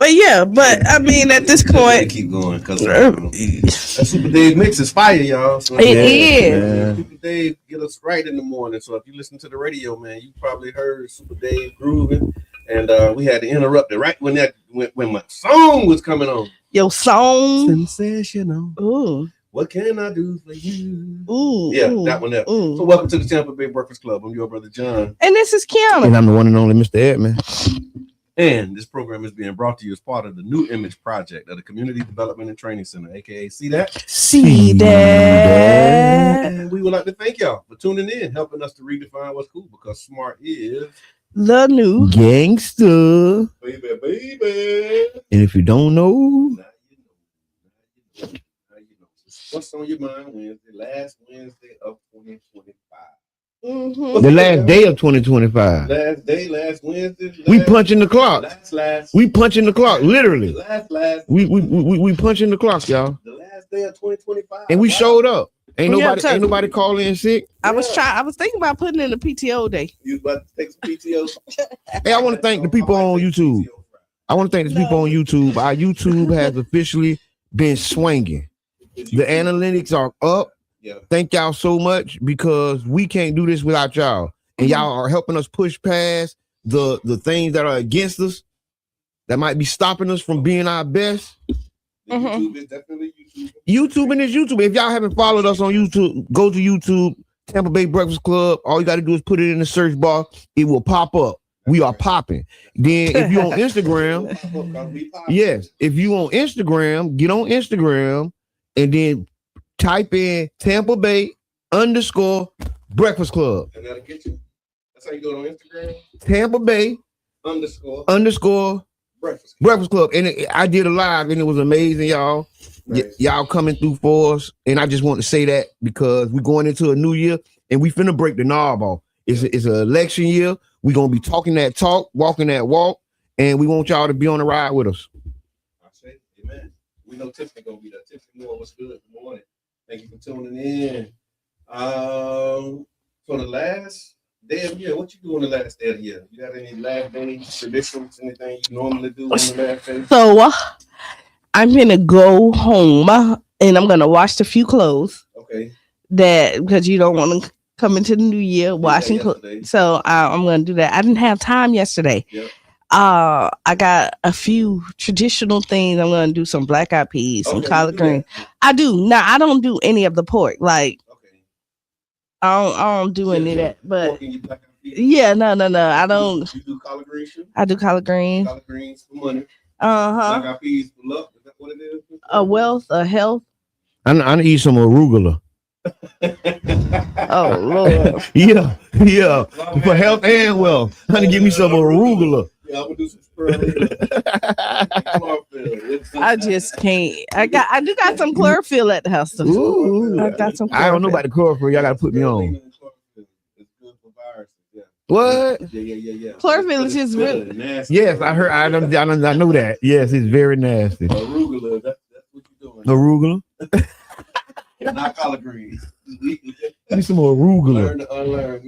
But yeah, but I mean, at this point, keep going because that Super Dave mix is fire, y'all. So it is. Super Dave get us right in the morning. So if you listen to the radio, man, you probably heard Super Dave grooving, and we had to interrupt it right when my song was coming on. Your song, sensational. Ooh. What can I do for you? Ooh, yeah, that one there. Ooh. So welcome to the Tampa Bay Breakfast Club. I'm your brother John, and this is Kiana, and I'm the one and only Mr. Edmond. And this program is being brought to you as part of the New Image Project of the Community Development and Training Center, aka See That? See That. And we would like to thank y'all for tuning in, helping us to redefine what's cool, because smart is the new gangster. Baby. And if you don't know, now you know. What's on your mind Wednesday, last Wednesday of 2025? Mm-hmm. The last day of 2025. Last Wednesday. We punching the clock. We punching the clock, literally. We punching the clock, y'all. The last day of 2025. And we showed up. Ain't nobody calling in sick. I was thinking about putting in a PTO day. You about to take some PTO? Hey, I want to thank the people on YouTube. Our YouTube has officially been swinging. The analytics are up. Yeah. Thank y'all so much, because we can't do this without y'all. And y'all are helping us push past the things that are against us, that might be stopping us from being our best. YouTube is definitely YouTube. YouTube is YouTube. If y'all haven't followed us on YouTube, go to YouTube, Tampa Bay Breakfast Club. All you got to do is put it in the search bar. It will pop up. We are popping. Then if you're on Instagram, yes, if you on Instagram, get on Instagram and then type in Tampa Bay _ Breakfast Club. And that'll get you. That's how you go on Instagram. Tampa Bay _ Breakfast Club. And I did a live and it was amazing, y'all. Nice. Y'all coming through for us. And I just want to say that because we're going into a new year and we finna break the knob off. It's an election year. We're going to be talking that talk, walking that walk. And we want y'all to be on the ride with us. I say, amen. We know Tiffany going to be there. Tiffany Moore, what's good? Good morning. Thank you for tuning in. So the last day of the year, what you do on the last day of the year? You got any last day traditions, anything you normally do on the last day? So I'm gonna go home and I'm gonna wash a few clothes. Okay. That because you don't want to come into the new year washing clothes. So I'm gonna do that. I didn't have time yesterday. Yep. I got a few traditional things. I'm gonna do some black eyed peas, some collard greens. I do. Now I don't do any of the pork. Like I don't do any of that. But yeah, no. I don't. You do collard greens too? I do collard greens. Collard greens for money. Black eyed peas for luck. Is that what it is? A wealth, a health. I eat some arugula. Oh Lord. Yeah. For health and wealth. Honey, give me some arugula. Yeah, I'm gonna do some chlorophyll. I just can't. I do got some chlorophyll at the house. Ooh. I got some. I don't know about the chlorophyll. Y'all gotta put me on. It's good for viruses. Yeah. What? Yeah. Chlorophyll is just really nasty. Yes, I heard. I know that. Yes, it's very nasty. Arugula. That's what you're doing. Arugula. Not collard greens. Give me some more arugula. Learn to unlearn.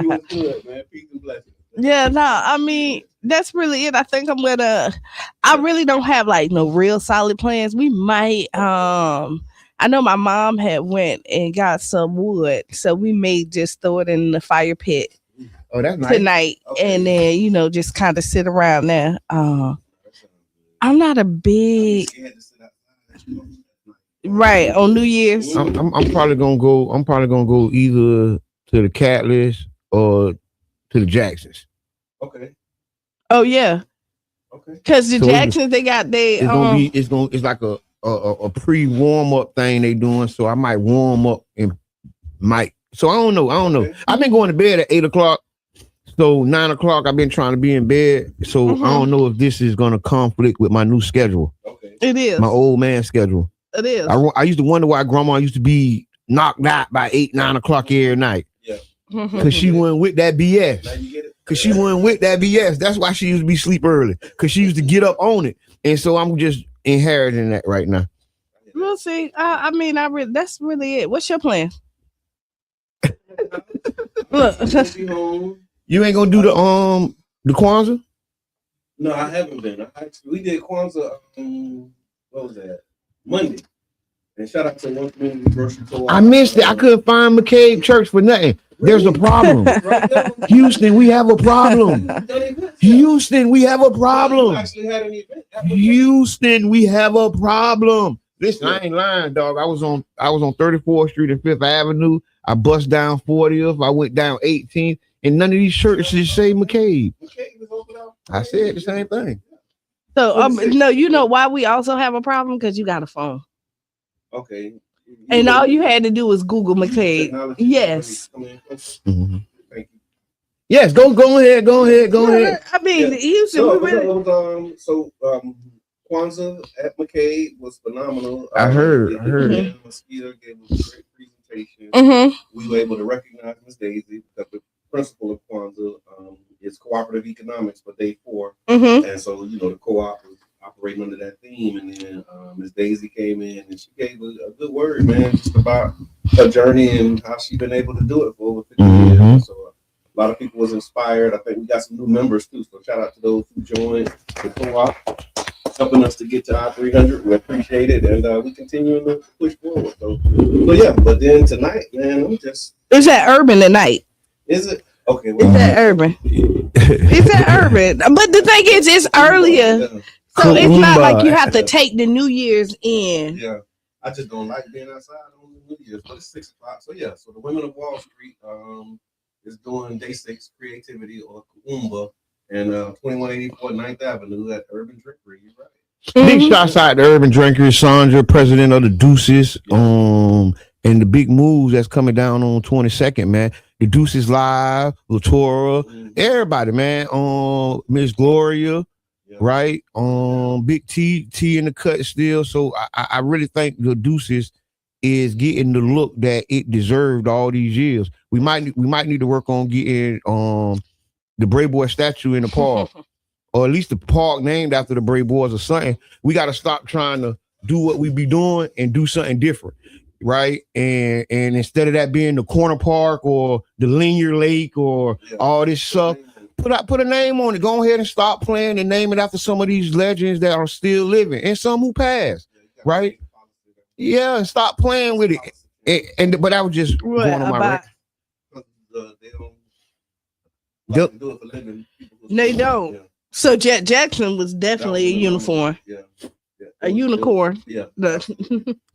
You was good, man. Peace and blessings. Yeah, no, I mean, that's really it. I think I really don't have like no real solid plans. We might, I know my mom had went and got some wood, so we may just throw it in the fire pit that's nice. Tonight. Okay. And then, just kind of sit around there. I'm not a big, right, on New Year's. I'm probably gonna go either to the Catless or to the Jacksons. Okay. Oh yeah. Okay. Because the Jacksons, it's like a pre-warm up thing they doing. So I might warm up and so I don't know. Okay. I've been going to bed at 8:00. So 9:00 I've been trying to be in bed. So I don't know if this is gonna conflict with my new schedule. Okay. It is. My old man schedule. It is. I used to wonder why grandma used to be knocked out by 8-9 o'clock every night. Yeah. Because she went with that BS. Now you get it. Because she went with that BS. That's why she used to be sleep early. Because she used to get up on it. And so I'm just inheriting that right now. We'll see. That's really it. What's your plan? Look. You ain't gonna do the Kwanzaa? No, I haven't been. We did Kwanzaa. What was that? Monday. And shout out to one community grocery store. I missed it. I couldn't find McCabe Church for nothing. There's a problem. Houston, we have a problem. Houston, we have a problem. Houston, we have a problem. Listen, I ain't lying, dog. I was on 34th Street and 5th Avenue. I bust down 40th. I went down 18th, and none of these churches say McCabe. I said the same thing. So no, you know why we also have a problem? Because you got a phone. Okay. And all you had to do was Google McCabe. Yes. Mm-hmm. Thank you. Yes, go ahead. I mean, Houston. Kwanzaa at McCabe was phenomenal. I heard. Mosquito gave us a great presentation. We were able to recognize Miss Daisy because the principal of Kwanzaa is cooperative economics for day 4, and so the co-op was operating under that theme. And then Miss Daisy came in and she gave a good word, man, just about her journey and how she's been able to do it for over 50 years. So a lot of people was inspired. I think we got some new members too. So shout out to those who joined the co-op, helping us to get to our 300. We appreciate it, and we continuing to push forward. So yeah. But then tonight, man, it's at Urban tonight. Is it? Okay. Well, it's at Urban. It's at Urban. But the thing is, it's earlier. So it's not like you have to take the New Year's in. Yeah. I just don't like being outside on the New Year's, but it's 6 o'clock. So yeah, so the Women of Wall Street is doing day 6 creativity or Kuumba and 2184 9th Avenue at Urban Drinkery. You're right. Big shouts out to Urban Drinkers, Sandra, president of the Deuces, and the big moves that's coming down on 22nd, man. The Deuces Live, Latora, everybody, man. Miss Gloria, right? Big T in the cut still. So I really think the Deuces is getting the look that it deserved all these years. We might need to work on getting the Brave Boy statue in the park. Or at least the park named after the Brave Boys or something. We got to stop trying to do what we be doing and do something different, right? And instead of that being the corner park or the linear lake or all this stuff, put a name on it. Go ahead and stop playing and name it after some of these legends that are still living and some who passed, right? Yeah, and stop playing with it. But I was just going on my record. They don't. So Jet Jackson was definitely a unicorn. A unicorn. Yeah,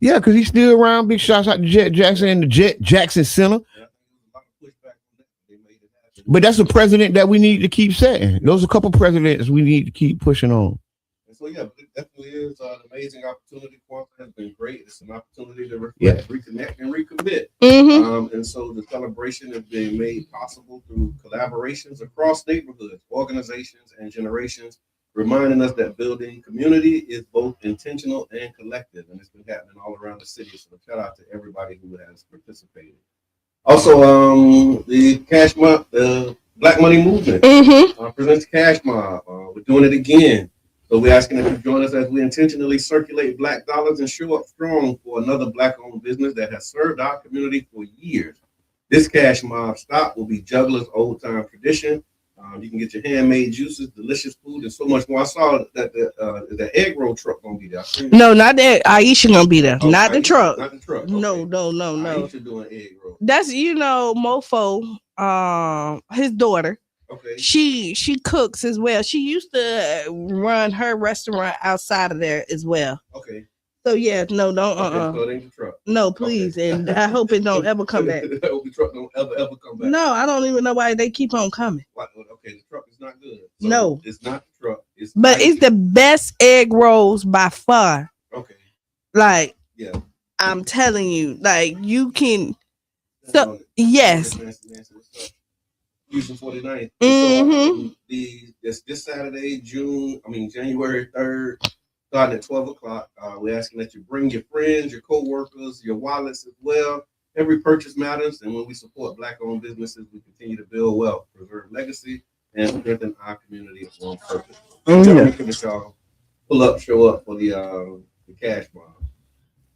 because he's still around. Big shouts out to Jet Jackson and the Jet Jackson Center. But that's a president that we need to keep setting. Those are a couple presidents we need to keep pushing on. And so yeah, it definitely is an amazing opportunity. Kwanzaa has been great. It's an opportunity to reflect, reconnect, and recommit. And so the celebration is being made possible through collaborations across neighborhoods, organizations, and generations, reminding us that building community is both intentional and collective. And it's been happening all around the city. So shout out to everybody who has participated. Also, the Cash Mob, the Black Money Movement presents Cash Mob. We're doing it again. So we're asking that you join us as we intentionally circulate Black dollars and show up strong for another Black-owned business that has served our community for years. This Cash Mob stop will be Juggler's old-time tradition. You can get your handmade juices, delicious food, and so much more. I saw that the egg roll truck gonna be there. No, not that. Aisha gonna be there. Not the truck. Not the truck. Okay. No. Aisha doing egg roll. That's Mofo, his daughter. Okay. She cooks as well. She used to run her restaurant outside of there as well. Okay. So yeah, no, don't. So it ain't the truck. No, please, and I hope it don't ever come back. I hope the truck don't ever come back. No, I don't even know why they keep on coming. Okay, the truck is not good. So no, it's not the truck. It's the best egg rolls by far. Okay. Like, yeah, I'm telling you, like you can. So yes. Houston 49th. So, this Saturday, January 3rd, starting at 12 o'clock. We're asking that you bring your friends, your co-workers, your wallets as well. Every purchase matters, and when we support Black-owned businesses, we continue to build wealth, preserve legacy, and strengthen our community on purpose. Y'all pull up, show up for the Cash Mob.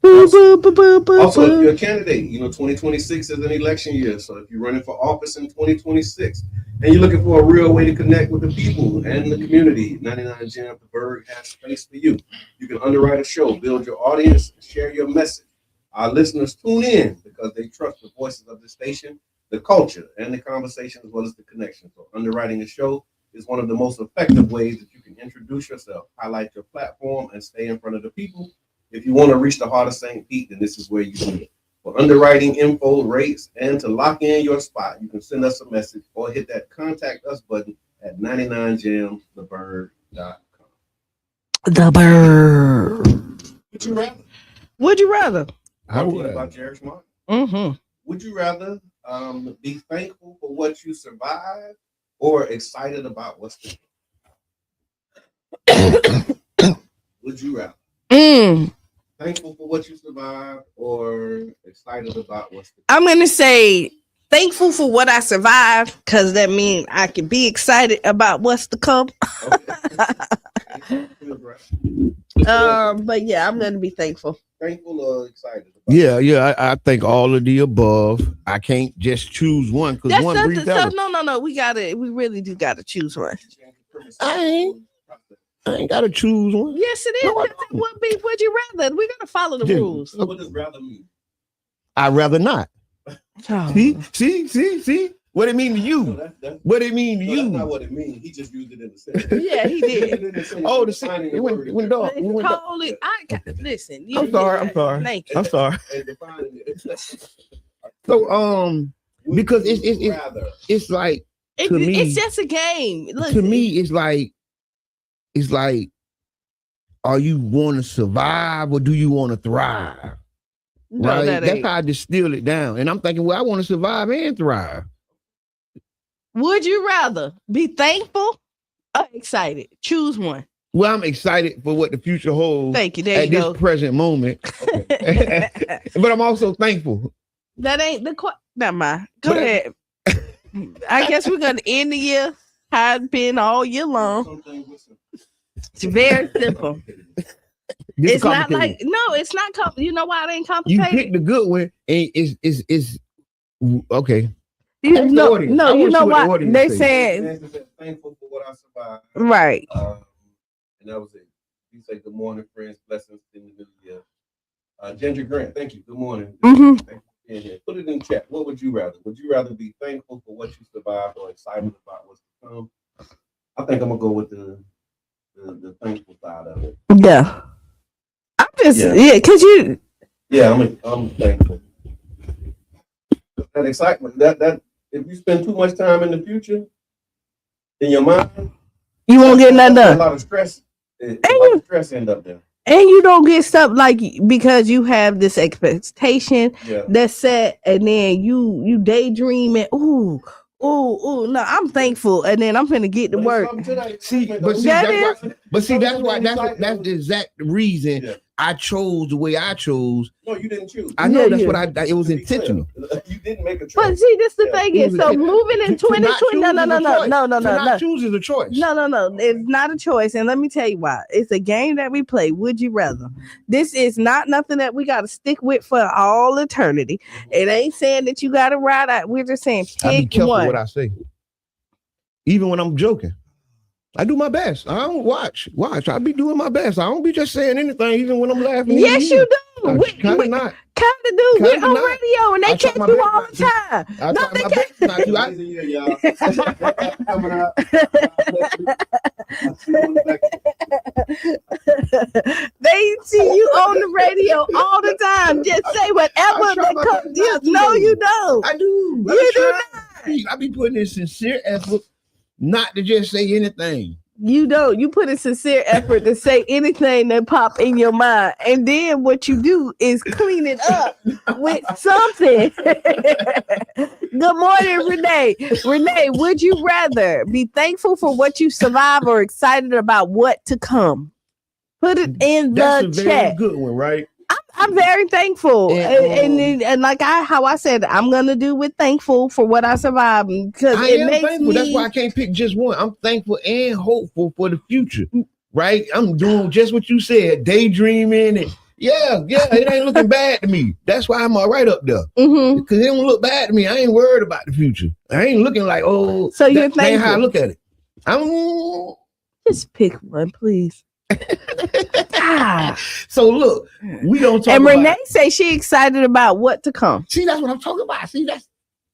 Also, if you're a candidate, 2026 is an election year. So if you're running for office in 2026 and you're looking for a real way to connect with the people and the community, 99 Jam the Bird has space for you. You can underwrite a show, build your audience, and share your message. Our listeners tune in because they trust the voices of the station, the culture, and the conversation, as well as the connection. So underwriting a show is one of the most effective ways that you can introduce yourself, highlight your platform, and stay in front of the people. If you want to reach the heart of St. Pete, then this is where you do it. For underwriting info, rates, and to lock in your spot, you can send us a message or hit that contact us button at 99jamthebird.com. The Bird. Would you rather? Would you rather? I would. About Jerry Smart. Mm-hmm. Would you rather be thankful for what you survived or excited about what's to come? Would you rather? Thankful for what you survived or excited about what's to come? I'm going to say thankful for what I survived because that means I can be excited about what's to come. Okay. But yeah, I'm going to be thankful. Thankful or excited? Yeah. I think all of the above. I can't just choose one because one breeds out. No. We really do got to choose one. I ain't got to choose one. Yes, it is. No, It would be. Would you rather? We're gonna follow the rules. What does rather mean? I'd rather not. Oh. See? What it mean to you? No, what it mean to you? That's not what it means. He just used it in the sentence. Yeah, he did. Oh, the sentence. Listen. I'm sorry. Thank you. I'm sorry. So because it's like to me, it's just a game. Listen. To me, it's like, are you want to survive or do you want to thrive? No, right? that's how I distill it down. And I'm thinking, well, I want to survive and thrive. Would you rather be thankful or excited? Choose one. Well, I'm excited for what the future holds. Thank you. There at you this go. present moment. But I'm also thankful. That ain't the question. Not mine. Go ahead. I guess we're gonna end the year how it's been all year long. It's very simple. It's not like it's not. You know why it ain't complicated? You pick the good one, and it's okay. You know what they said. Thankful for what I survived. Right. And that was it. You say good morning, friends. Blessings in the new year. Ginger Grant, thank you. Good morning. Mm-hmm. Thank you for being here. Put it in chat. What would you rather? Would you rather be thankful for what you survived or excited about what's to come? I think I'm gonna go with the thankful side of it. Yeah. I'm just because you. Yeah, I'm thankful. That excitement, that if you spend too much time in the future, in your mind, you won't get nothing done. A lot of stress. A lot of stress end up there. And you don't get stuff like because you have this expectation that's set, and then you daydreaming. Ooh, no, I'm thankful, and then I'm finna get to work. That's the exact reason I chose the way I chose. No, you didn't choose. I know that's what it was intentional. You didn't make a choice. But see, this the thing is, so moving in 2020, no. Not choose is a choice. No, it's not a choice, and let me tell you why. It's a game that we play. Would you rather? This is not nothing that we got to stick with for all eternity. It ain't saying that you got to ride out. We're just saying I be pick careful one. what I say, even when I'm joking. I do my best. I don't watch. I be doing my best. I don't be just saying anything, even when I'm laughing. Yes, you do. Kind of not. Kind of do. We're on radio, and they catch you all the time. No, they can't. They see you on the radio all the time. Just say whatever that comes. No, you don't. I do. You do not. I be putting in sincere effort not to just say anything. You don't. You put in sincere effort to say anything that pop in your mind, and then what you do is clean it up with something. Good morning, Renee. Renee, would you rather be thankful for what you survived or excited about what to come? Put it in the chat. Very good one, right? I'm very thankful, and like how I said, I'm gonna do with thankful for what I survived because it makes thankful. That's why I can't pick just one. I'm thankful and hopeful for the future, right? I'm doing just what you said, daydreaming and Yeah, it ain't looking bad to me. That's why I'm right up there. Because it don't look bad to me. I ain't worried about the future. I ain't looking like, oh, So you're that ain't how I thankful. look at it. I'm Just pick one, please. So look, we don't talk and about. Renee say she excited about what to come. See, that's what I'm talking about. See, that's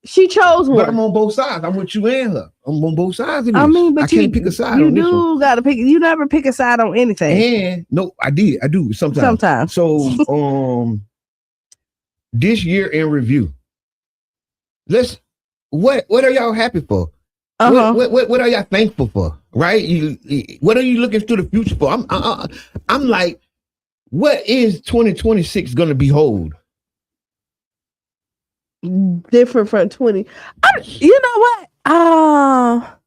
she chose one. But I'm on both sides. I'm with you and her. I'm on both sides of this. I mean, but I can't pick a side you on this one. do gotta pick. You never pick a side on anything. And no, I do sometimes. So this year in review. What are y'all happy for? What are y'all thankful for? Right? What are you looking to the future for? I'm like, what is 2026 gonna behold? Different from 20. You know what?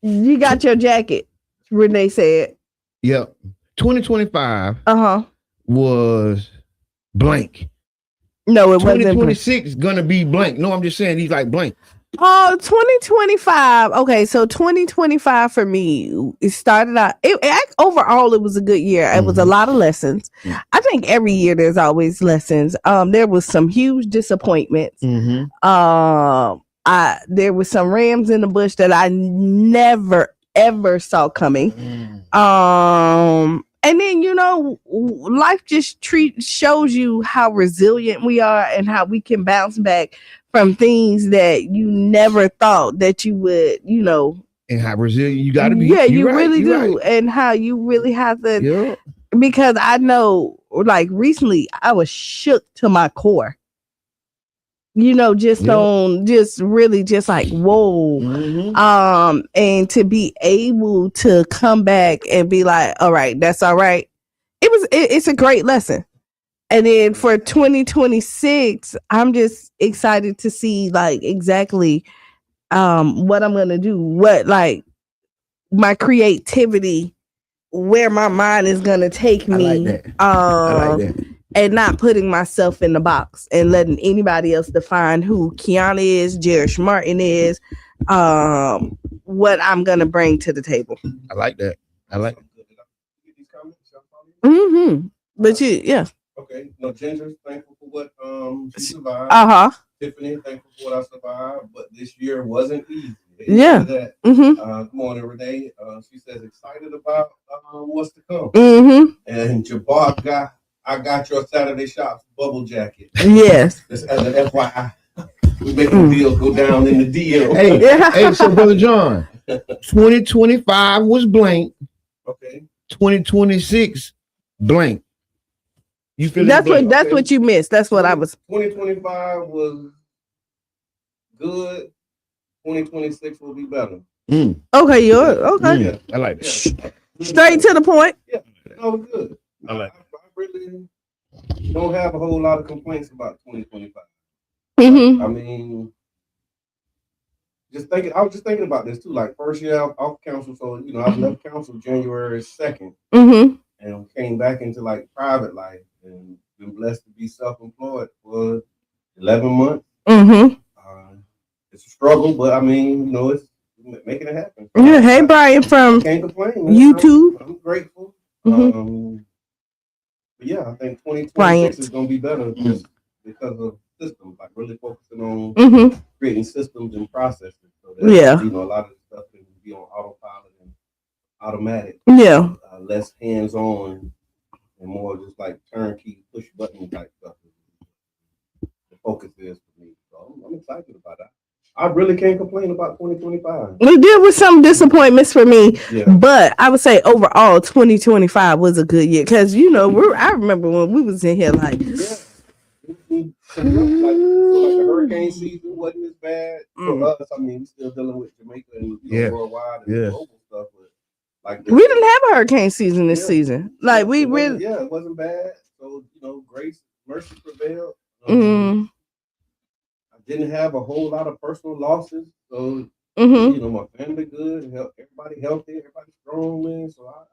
You got your jacket, Renee said. Yep. 2025 was blank. No, it wasn't. 2026 gonna be blank. No, I'm just saying he's like blank. 2025. Okay, so 2025 for me, it started out. Overall, it was a good year. It was a lot of lessons. I think every year there's always lessons. There was some huge disappointments. There was some rams in the bush that I never ever saw coming. And then, you know, life just shows you how resilient we are and how we can bounce back from things that you never thought that you would, you know. And how resilient you got to be. Yeah, you really do. Right. And how you really have to. Yeah. Because I know, like, recently I was shook to my core. You know, just really like, whoa. And to be able to come back and be like, all right, that's all right. It's a great lesson. And then for 2026, I'm just excited to see like exactly what I'm gonna do, what like my creativity, where my mind is gonna take me. I like that. I like that. And not putting myself in the box and letting anybody else define who Kiana is, Jerish Martin is, what I'm gonna bring to the table. I like that. I like it. But yeah. Okay. No, Ginger's thankful for what she survived. Tiffany thankful for what I survived, but this year wasn't easy. Yeah. Good morning, Renee. She says excited about what's to come. And Jabbar I got your Saturday Shops bubble jacket. Yes. Just as an FYI. We make the deals go down in the deal. Hey, so Brother John, 2025 was blank. Okay. 2026 blank. You feel that's what you missed. That's what I was. 2025 was good. 2026 will be better. Okay, okay. Yeah, I like that. Straight to the point. Yeah, that was good. I like it. I really don't have a whole lot of complaints about 2025. I mean, I was just thinking about this too. Like first year off council, so you know, I left council January 2nd, and came back into like private life, and been blessed to be self-employed for 11 months. It's a struggle, but I mean, you know, it's making it happen. Yeah. Hey, Brian from can't complain. YouTube. I'm grateful. But yeah, I think 2026 is going to be better just because of systems, like really focusing on creating systems and processes. So that, you know, a lot of the stuff can be on autopilot and automatic. Yeah. Less hands-on and more just like turnkey, push button type stuff. The focus is for me. So I'm excited about that. I really can't complain about 2025. We did with some disappointments for me, but I would say overall 2025 was a good year because you know I remember when we was in here like like the hurricane season wasn't as bad for us. I mean, we're still dealing with Jamaica and worldwide and global stuff, but like we didn't have a hurricane season this season. Like we really, it wasn't bad. So you know, grace, mercy prevailed. Didn't have a whole lot of personal losses, so you know my family good, everybody healthy, everybody strong, man. So I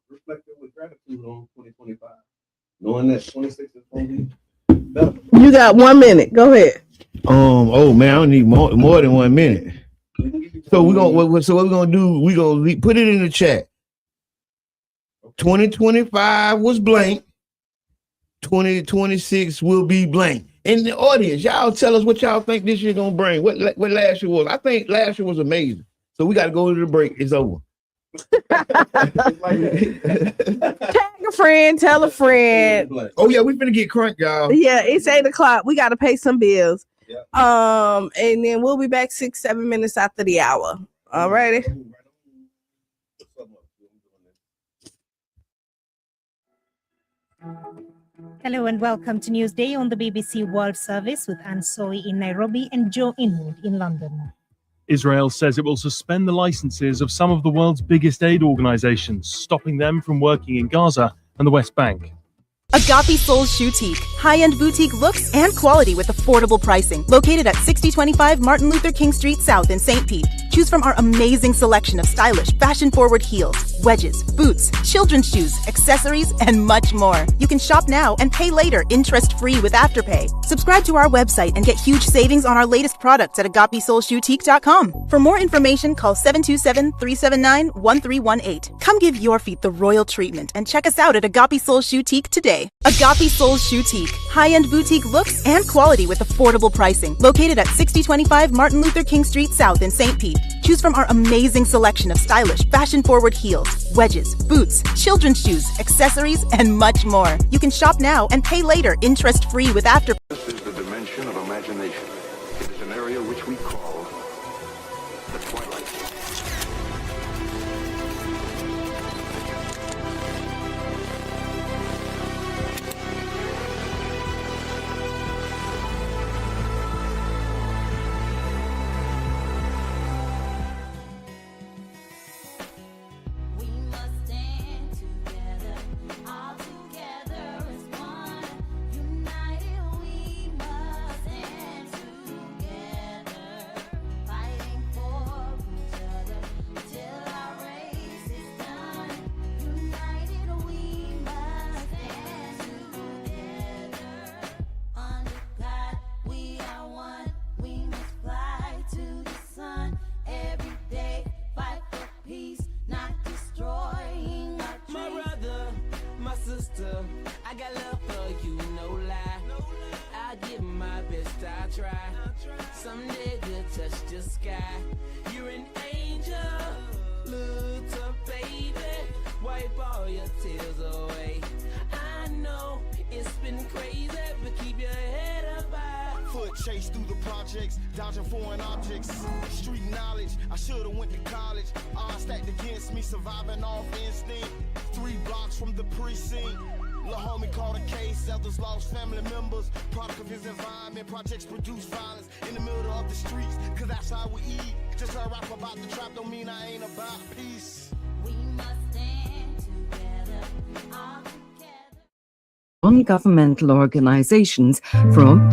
reflected with gratitude on 2025, knowing that 26 is going to be better. You got 1 minute. Go ahead. Oh man, I don't need more than 1 minute. So what we're gonna do? We're gonna put it in the chat. 2025 was blank. 2026 will be blank. And the audience, y'all tell us what y'all think this year gonna bring. What last year was. I think last year was amazing. So we got to go to the break. It's over. Tag a friend, tell a friend. Oh yeah, we finna get crunk, y'all. Yeah, it's 8:00. We got to pay some bills. Yep. And then we'll be back 6-7 minutes after the hour. All righty. Hello and welcome to Newsday on the BBC World Service with Anne Soy in Nairobi and Joe Inwood in London. Israel says it will suspend the licenses of some of the world's biggest aid organizations, stopping them from working in Gaza and the West Bank. Agape Soul's Shoutique. High-end boutique looks and quality with affordable pricing. Located at 6025 Martin Luther King Street South in St. Pete. Choose from our amazing selection of stylish, fashion-forward heels, wedges, boots, children's shoes, accessories, and much more. You can shop now and pay later, interest-free with Afterpay. Subscribe to our website and get huge savings on our latest products at AgapeSoulShoutique.com. For more information, call 727-379-1318. Come give your feet the royal treatment and check us out at Agape Soul Shoutique today. Agape Soul Shoutique. High-end boutique looks and quality with affordable pricing. Located at 6025 Martin Luther King Street South in St. Pete. Choose from our amazing selection of stylish, fashion-forward heels, wedges, boots, children's shoes, accessories, and much more. You can shop now and pay later, interest-free with Afterpay. This is the dimension of imagination. It is an area which we call the twilight. I got love for you, no lie. I give my best, I try. Someday good touch the sky. You're an angel, look up, baby. Wipe all your tears away. I know it's been crazy, but keep your head up high. Foot chase through the projects, dodging foreign objects. Street knowledge, I should've went to college. Odds stacked against me, surviving off instinct. 3 blocks from the precinct. Lil' homie caught a case, others lost family members. Product of his environment, projects produce violence in the middle of the streets, cause that's how we eat. Just a rap about the trap don't mean I ain't about peace. We must stand together, all together. Non-governmental organizations from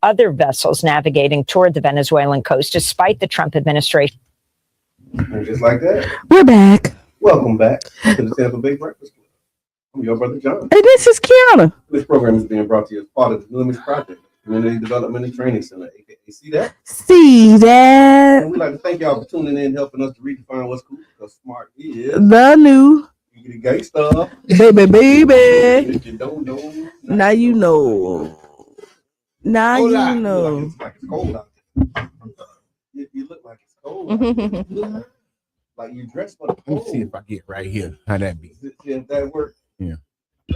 other vessels navigating toward the Venezuelan coast, despite the Trump administration. And just like that, We're back. welcome back to the Tampa Bay Breakfast Club. I'm your brother John. And this is Kiana. This program is being brought to you as part of the Loomis Project, Community Development and Training Center, aka See That? See that? And we'd like to thank y'all for tuning in and helping us to redefine what's cool, because smart is The new the gangsta. baby. If you don't know, Now you know. Now Hold you on. know. Like it's cold out there. You look like it's cold. Out there. Like you dress for the Let me see cold. if I get right here. How that be? If that works. Yeah.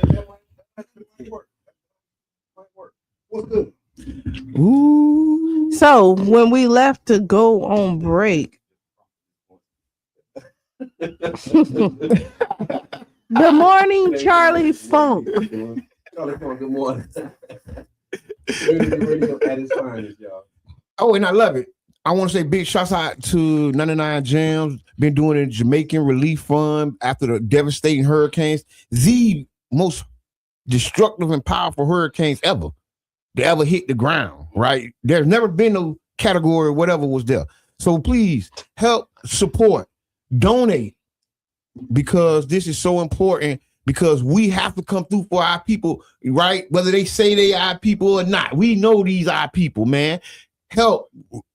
That might work. What's good? Ooh. So when we left to go on break, good morning, Charlie Funk. Charlie Funk, good morning. Community radio at its finest, y'all. Oh, and I love it. I want to say big shouts out to 99 Gems. Been doing a Jamaican Relief Fund after the devastating hurricanes. The most destructive and powerful hurricanes ever. They ever hit the ground, right? There's never been no category, whatever was there. So please help, support, donate, because this is so important, because we have to come through for our people, right? Whether they say they our people or not. We know these our people, man. Help.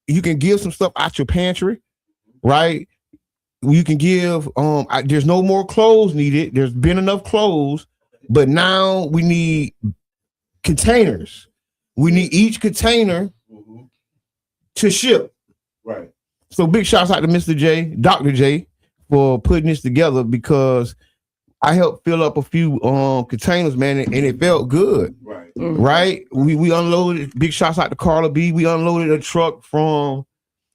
You can give some stuff out your pantry, right? You can give, there's no more clothes needed. There's been enough clothes, but now we need containers. We need each container to ship. Right. So big shouts out to Mr. J, Dr. J, for putting this together, because I helped fill up a few containers, man, and it felt good. Right. Right. We unloaded. Big shouts out to Carla B. We unloaded a truck from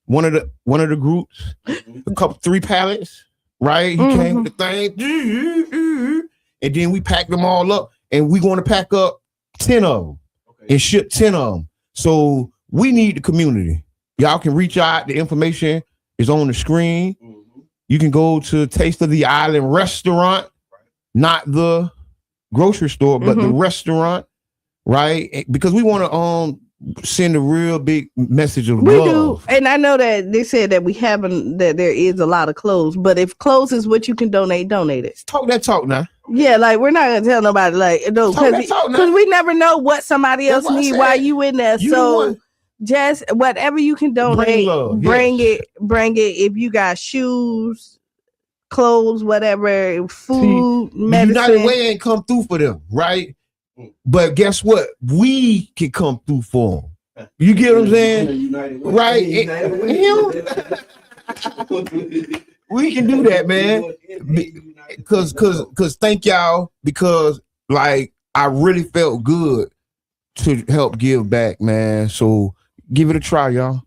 one of the groups, a couple 3 pallets. Right. He came with the thing, and then we packed them all up, and we going to pack up 10 of them and ship 10 of them. So we need the community. Y'all can reach out. The information is on the screen. You can go to Taste of the Island restaurant, not the grocery store, but the restaurant, right? Because we want to send a real big message of We love. do, and I know that they said that that there is a lot of clothes, but if clothes is what you can donate it. Talk that talk now. Yeah, like we're not gonna tell nobody, like, no, because we never know what somebody else need while you in there. You So just whatever you can donate, bring it. If you got shoes, clothes, whatever, food, medicine. United Way ain't come through for them, right? But guess what? We can come through for them. You get what I'm saying? Right? We can do that, man. Because thank y'all, because like I really felt good to help give back, man. So give it a try, y'all.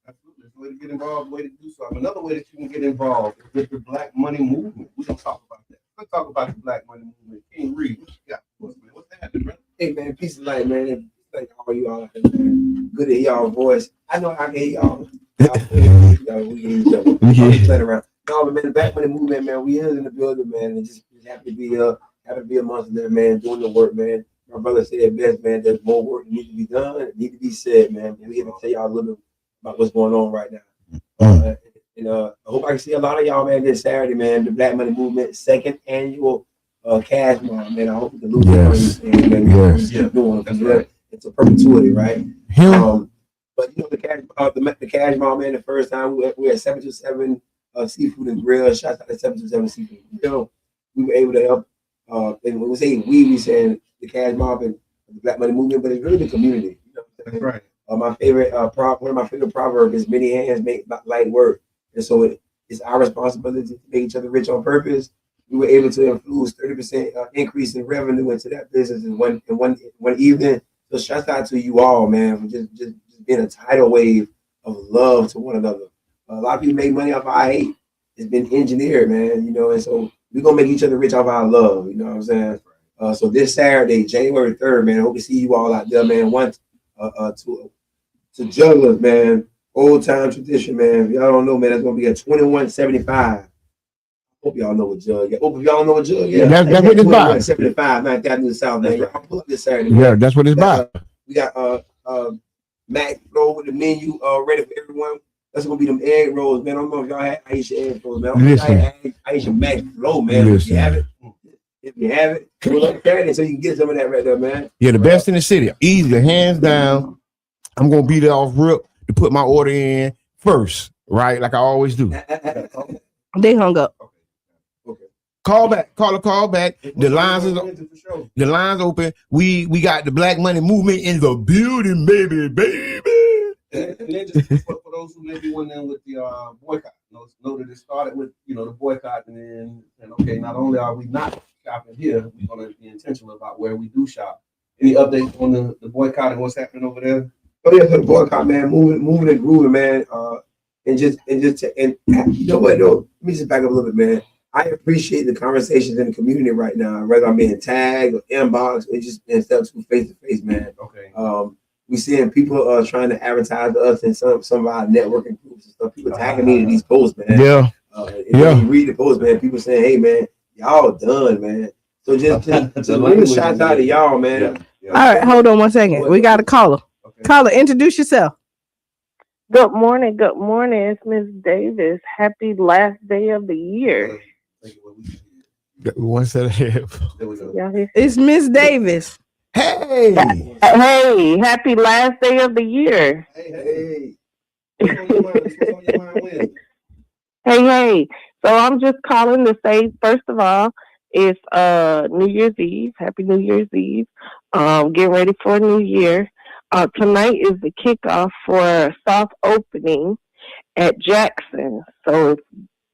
Absolutely. There's a way to get involved, way to do so. Another way that you can get involved is with the Black Money Movement. We're gonna talk about that. Let's talk about the Black Money Movement. King Reed, what you got for us, man? What's happening, brother? Hey man, peace of light, man. Thank all you all. Man. Good to hear y'all voice. I know I can hear y'all. We can hear each other. Playing around. No, but man, the Black Money Movement, man, we is in the building, man, and just happy to be amongst them, man, doing the work, man. My brother said it best, man. There's more work that needs to be done, it needs to be said, man. And we here to tell y'all a little bit about what's going on right now. I hope I can see a lot of y'all, man, this Saturday, man. The Black Money Movement 2nd annual cash mom, man. I hope we can lose doing it. It's a perpetuity, right? But you know, the cash mom, man. The first time we had 727 Seafood and Grill. Shout out to 727 Seafood and Grill. We were able to help. And when we say we saying the cash mob and the Black Money Movement, but it's really the community. You know what I'm saying? Right. My favorite one of my favorite proverbs is "Many hands make light work," and so it's our responsibility to make each other rich on purpose. We were able to influence 30% increase in revenue into that business in one evening. So shout out to you all, man, for just being a tidal wave of love to one another. A lot of people make money off our hate. It's been engineered, man, you know, and so we're gonna make each other rich off our love, you know what I'm saying? So this Saturday, January 3rd, man, I hope to see you all out there, man. To Jugglers, man, old time tradition, man. If y'all don't know, man, that's gonna be at 2175. Hope y'all know what Jug. Hope if y'all know what Jug. Yeah, that's what it's about. 75, 9th Avenue South, man. Y'all pull up this Saturday. Yeah, that's what it's about. We got Mac Flow with the menu ready for everyone. That's gonna be them egg rolls, man. I don't know if y'all had Aisha egg rolls, man. Aisha Mac Flow, man. If you have it, pull up Saturday so you can get some of that right there, man. Yeah, the best in the city. Easy, hands down. I'm gonna be there off rip to put my order in first, right? Like I always do. They hung up. Call back. The lines open. We got the Black Money Movement in the building, baby. And then just for those who maybe went in with the boycott, know that it started with the boycott, and okay, not only are we not shopping here, we're gonna be intentional about where we do shop. Any updates on the boycott and what's happening over there? Oh yeah, so the boycott, man, moving and grooving, man. And you know what though? Let me just back up a little bit, man. I appreciate the conversations in the community right now, whether I'm being tagged or inbox or just instead of face to face, man. Okay. We seeing people trying to advertise to us in some of our networking groups and stuff. People tagging me in these posts, man. Yeah. When you read the post, man, people saying, "Hey, man, y'all done, man." So just shout out to y'all, man. All right, hold on 1 second. We got a caller. Okay. Caller, introduce yourself. Good morning. It's Miss Davis. Happy last day of the year. One set of half. It's Miss Davis. Hey, happy last day of the year. Hey. What's on your mind? Hey. So I'm just calling to say, first of all, it's New Year's Eve. Happy New Year's Eve. Getting ready for a new year. Tonight is the kickoff for a soft opening at Jackson. So if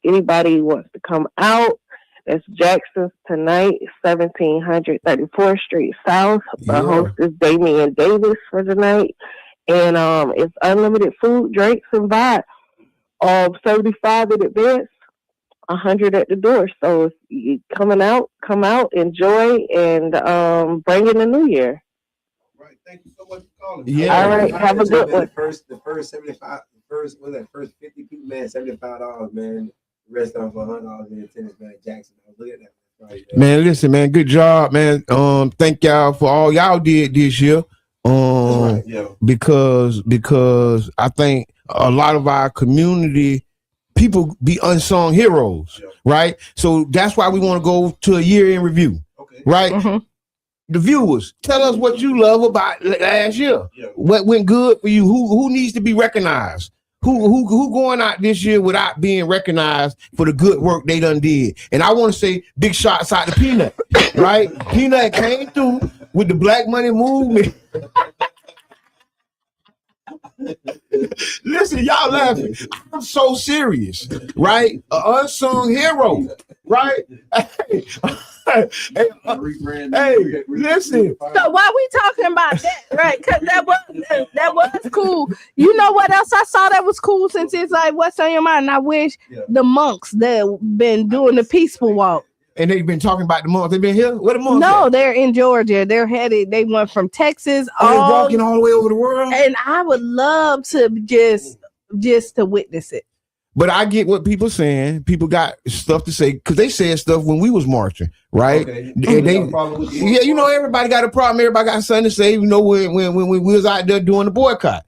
anybody wants to come out, that's Jackson's tonight, 1734th Street South. The host is Damian Davis for tonight. And it's unlimited food, drinks, and vibe. 75 in advance, 100 at the door. So if you come out, enjoy, and bring in the new year. Right. Thank you so much for calling. Yeah. All right. Have a good one. The first 75, first 50 people, man, $75, man. The rest of them $100 in attendance, man. Jackson. Look at that. Right, man, listen, man, good job, man. Thank y'all for all y'all did this year. Right, yeah. Because I think a lot of our community people be unsung heroes, right? So that's why we want to go to a year in review, right? Mm-hmm. The viewers, tell us what you love about last year. Yeah. What went good for you? Who needs to be recognized? Who going out this year without being recognized for the good work they done did? And I want to say big shots out to Peanut, right? Peanut came through with the Black Money Movement. Listen, y'all laughing. I'm so serious, right? An unsung hero, right? Hey, listen. So why we talking about that, right? Because that was cool. You know what else I saw that was cool, since it's like what's on your mind? I wish the monks that been doing the peaceful walk. And they've been talking about the monks. They've been here? Where the monks? No, at? They're in Georgia. They're headed. They went from Texas. They're walking all the way over the world. And I would love to just to witness it. But I get what people saying. People got stuff to say because they said stuff when we was marching, right? Okay. And you know, everybody got a problem. Everybody got something to say. You know, when we was out there doing the boycott,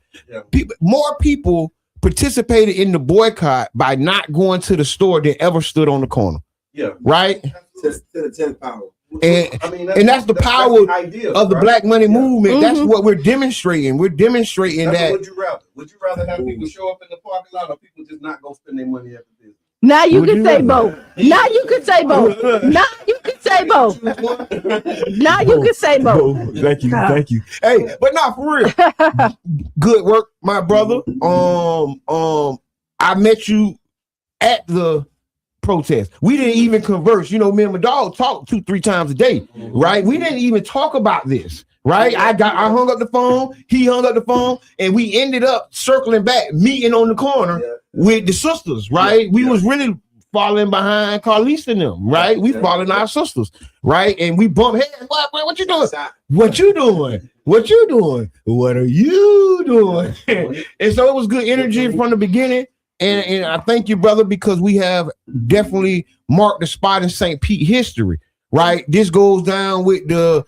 more people participated in the boycott by not going to the store than ever stood on the corner. Yeah. Right. To the 10th power. And that's the power of the Black Money Movement. Mm-hmm. That's what we're demonstrating. We're demonstrating that. Would you rather have people show up in the parking lot, or people just not go spend their money at the business? Now you can say both. Now you can say both. Now you can say both. Now you can say both. Thank you. Hey, but not for real. Good work, my brother. I met you at the protest. We didn't even converse. You know, me and my dog talk 2-3 times a day, right? We didn't even talk about this, right? I hung up the phone, he hung up the phone, and we ended up circling back, meeting on the corner with the sisters, right? We was really following behind Carlise and them, right? We following our sisters, right? And we bump heads. What you doing? What you doing? What you doing? What are you doing? And so it was good energy from the beginning. And I thank you, brother, because we have definitely marked the spot in St. Pete history, right? This goes down with the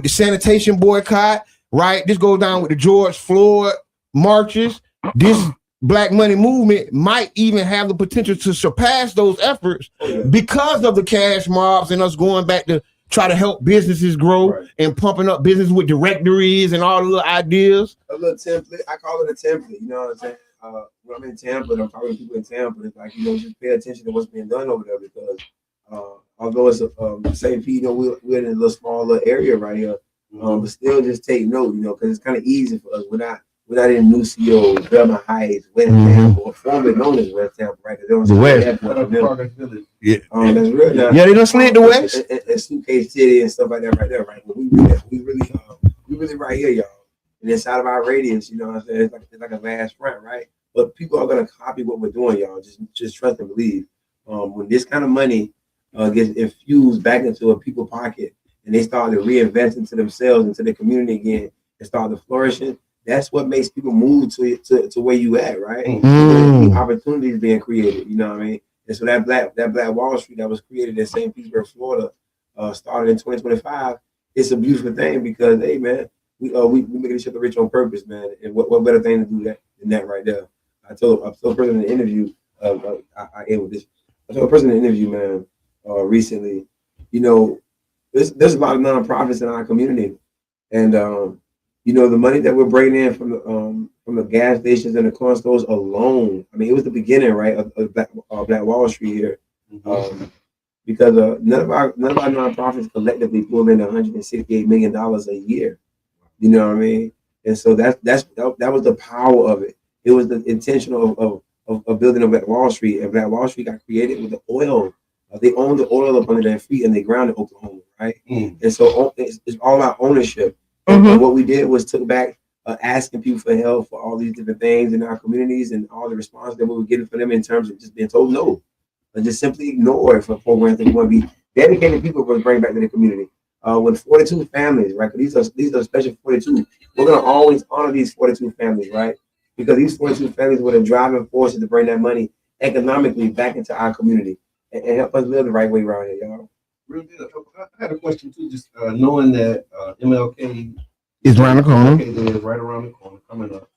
sanitation boycott, right? This goes down with the George Floyd marches, this Black money movement might even have the potential to surpass those efforts because of the cash mobs and us going back to try to help businesses grow and pumping up business with directories and all the little ideas. A little template. I call it a template. You know what I'm saying? When I'm in Tampa, and I'm talking to people in Tampa. It's like, you know, just pay attention to what's being done over there because although it's St. Pete, you know, we're in a little small little area right here, but still just take note, you know, because it's kind of easy for us. We're not in Nucio, Belmont Heights, West Tampa, or formerly known as West Tampa, right? Because The West. that's real. Now, Yeah, they don't slid the West. And Suitcase City and stuff like that right there, right? But we really right here, y'all. And inside of our radius, you know what I'm saying? It's like a vast front, right? But people are gonna copy what we're doing, y'all. Just trust and believe. When this kind of money gets infused back into a people's pocket and they start to reinvest into themselves, into the community again, and start to flourishing, that's what makes people move to where you at, right? Opportunities being created, you know what I mean? And so that Black Wall Street that was created in St. Petersburg, Florida, started in 2025. It's a beautiful thing because, hey, man, we making each other rich on purpose, man. And what better thing to do than that right there? I told a person in the interview, I end with this. I told a person in the interview, man, recently, you know, there's a lot of nonprofits in our community, and you know, the money that we're bringing in from the gas stations and the corner stores alone. I mean, it was the beginning, right, of Black Wall Street here, because none of our nonprofits collectively pull in $168 million a year. You know what I mean? And so that was the power of it. It was the intentional of building a Black Wall Street, and Black Wall Street got created with the oil. They own the oil up under their feet and they ground in Oklahoma, right? And so it's all about ownership. And what we did was took back asking people for help for all these different things in our communities and all the response that we were getting from them in terms of just being told no, and just simply ignore it for programs that we want to be dedicated people to bring back to the community. With 42 families, right? These are special 42. We're gonna always honor these 42 families, right? Because these 42 families were the driving forces to bring that money economically back into our community and help us live the right way around here, y'all. Real good. I had a question too, just knowing that MLK is around the corner. MLK is right around the corner coming up.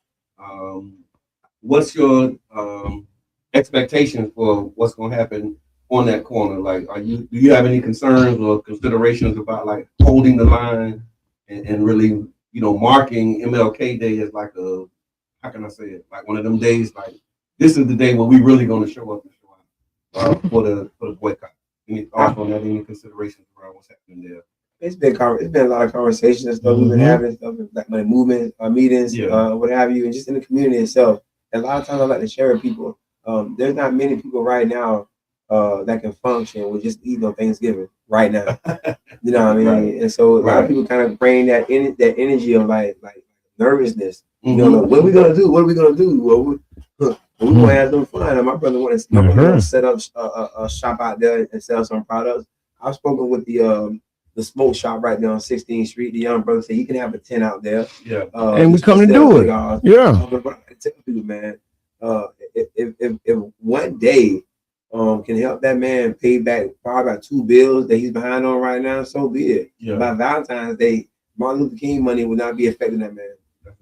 What's your expectation for what's going to happen on that corner? Like, do you have any concerns or considerations about like holding the line and really, you know, marking MLK Day as like a, how can I say it? Like one of them days, like this is the day where we really going to show up and show out for the boycott. Any thoughts on that? Any considerations around what's happening there? It's been a lot of conversations and stuff we've been having, stuff like my movement, meetings, what have you, and just in the community itself. And a lot of times I like to share with people. There's not many people right now that can function with just eating on Thanksgiving right now. You know what I mean? Right. And so a lot of people kind of bring that energy of like nervousness. You know, like, what are we gonna do? What are we gonna do? Well, we want to have some fun. And my brother wanted to set up a shop out there and sell some products. I've spoken with the smoke shop right there on 16th Street. The young brother said he can have a tent out there. Yeah, and we come to do it. But what I tell you, man, if one day can help that man pay back probably about 2 bills that he's behind on right now, so be it. Yeah. By Valentine's Day, Martin Luther King money will not be affecting that man.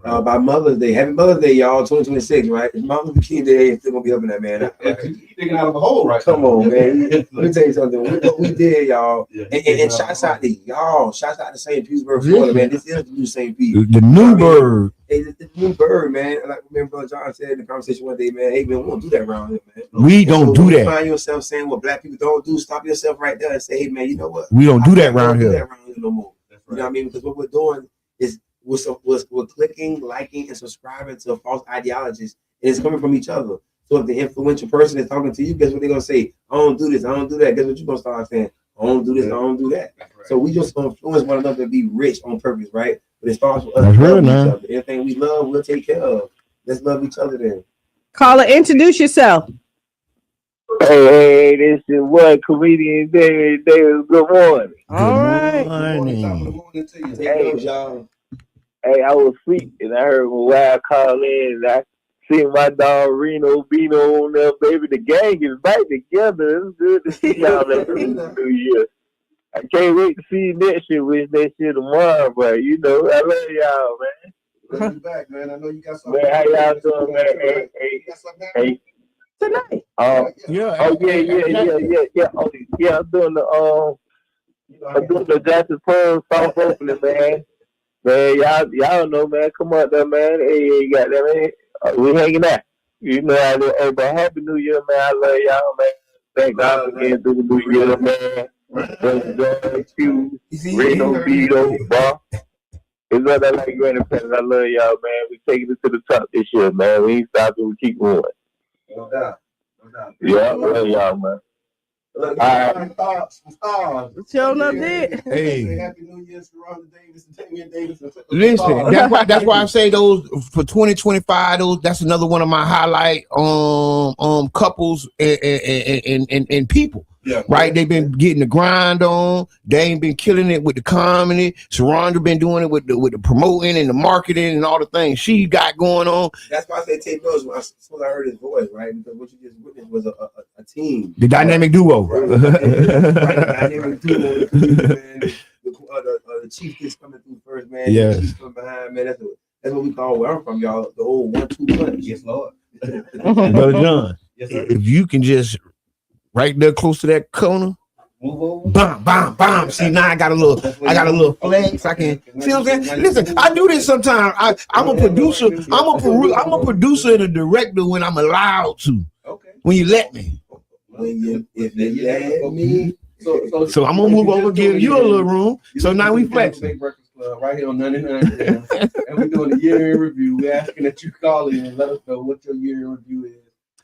By Mother's Day, happy Mother's Day, y'all, 2026, right? It's Martin Luther King Day, still gonna be helping that man. He's digging out of a hole, right? Come on, man. Let me tell you something. What we did, y'all, and shouts out to y'all. Shouts out to St. Petersburg, Florida, man. This is the new St. Pete. The new bird. Hey, the new bird, man. Like me and Brother John said in the conversation one day, man. Hey, man, we don't do that around here, man. We don't do that. You find yourself saying what black people don't do, stop yourself right there and say, hey, man, you know what? We don't do that around here. No more. You know what I mean? Because what we're doing is we're clicking, liking, and subscribing to false ideologies, and it's coming from each other. So if the influential person is talking to you, guess what they're gonna say? I don't do this, I don't do that. Guess what you're gonna start saying? I don't do this, I don't do that. Right. So we just influence one another to be rich on purpose, right? But it starts with us loving each other. Anything we love, we'll take care of. Let's love each other then. Caller, introduce yourself. Hey, this is what comedian David. Good morning. All right. Good morning to you. Hey, y'all. Hey, I was asleep and I heard my wife call in and I seen my dog Reno Bino on there, baby. The gang is back together. It's good to see y'all after the new year. I can't wait to see you next year. Wish next year tomorrow, but you know, I love y'all, man. Glad you back, man. I know you got something. Man, how y'all doing, man? Hey. Tonight. Yeah. Oh yeah. Oh, yeah, I'm doing the Jackson Pearl soft opening, man. Man, y'all know, man. Come on there, man. Hey, got that, man. We hanging out. You know, hey, but Happy New Year, man. I love y'all, man. Thank God for getting through the New Year, man. Enjoy you, Reno, Vito, Bar. It's not that like Granny Pennant. I love y'all, man. We taking it to the top this year, man. We ain't stopping. We keep going. No doubt. Yeah, I love y'all, man. Look, thoughts. Showing up there. Hey. Happy New Year, Sharonda Davis and Tamian Davis. Listen, that's why I say those for 2025. That's another one of my highlight couples and people. Yeah, right. They've been getting the grind on. They ain't been killing it with the comedy. Sharonda been doing it with the promoting and the marketing and all the things she got going on. That's why I said take notes when I heard his voice, right? Because what you just witnessed was a team. The dynamic duo. Right. The dynamic duo. Man. The chief is coming through first, man. Yeah. The chief coming behind, man. That's what we call where I'm from, y'all. The old 1-2 punch. Yes, Lord. Brother John, Yes, sir. if you can just right there close to that corner, move over. Bam. See, now I got a little flex. I can see what I'm saying. Listen, I do this sometimes. I'm a producer. I'm a producer and a director when I'm allowed to. Okay. When you let me. If they let me. So I'm gonna move over, give you a little room. So now we flexing. Breakfast Club right here on 99, and we're doing a year in review. We're asking that you call in and let us know what your year in review is.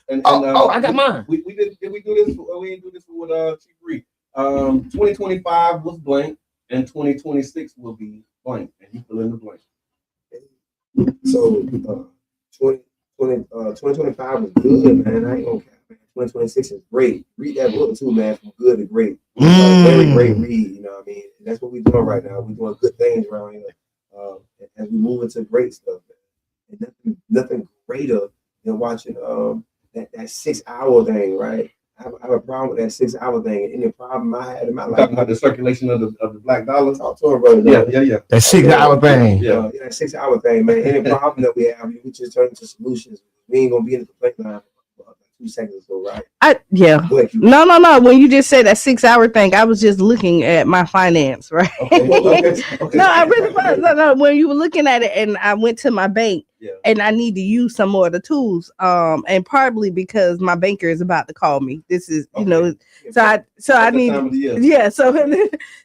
And I got mine. We did we do this? We didn't do this with Chief Reed. 2025 was blank, and 2026 will be blank, and you fill in the blank. So 2025 was good, man. I ain't gonna cap, man. 2026 is great. Read that book too, man. From good to great. Very great read. You know what I mean? And that's what we're doing right now. We're doing good things around here, and we move into great stuff, man. And nothing greater than watching that 6 hour thing, right? I have a problem with that 6 hour thing. And any problem I had in my life. Talking about the circulation of the black dollar. Talk to him, brother. Yeah. That 6 hour thing. Yeah, that 6 hour thing, man. Any problem that we have, we just turn into solutions. We ain't gonna be in the complaint line for 2 seconds or so, right? No. When you just said that 6 hour thing, I was just looking at my finance, right? Okay. No, I really was. No, when you were looking at it, and I went to my bank, and I need to use some more of the tools. And partly because my banker is about to call me. This is, so I need,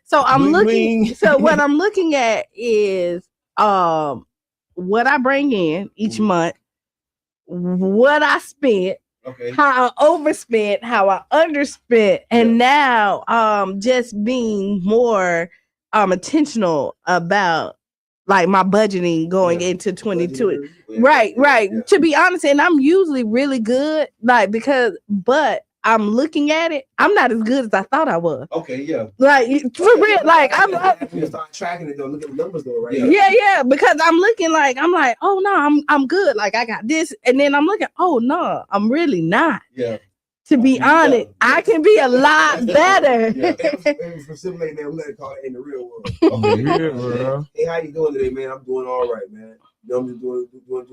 So I'm looking. So what I'm looking at is what I bring in each month, what I spent. Okay. How I overspent, how I underspent, and now just being more intentional about like my budgeting going into 22. Right. Yeah. To be honest, and I'm usually really good, but I'm looking at it, I'm not as good as I thought I was. Okay, yeah. Like for real, like I'm start tracking it though. Look at the numbers though, right? Yeah, because I'm looking like oh no, I'm good. Like I got this, and then I'm looking, oh no, I'm really not. Yeah. To be honest, I can be a lot better. And for simple, man, we let it call it in the real world. Hey, how you doing today, man? I'm doing all right, man. I'm just doing well,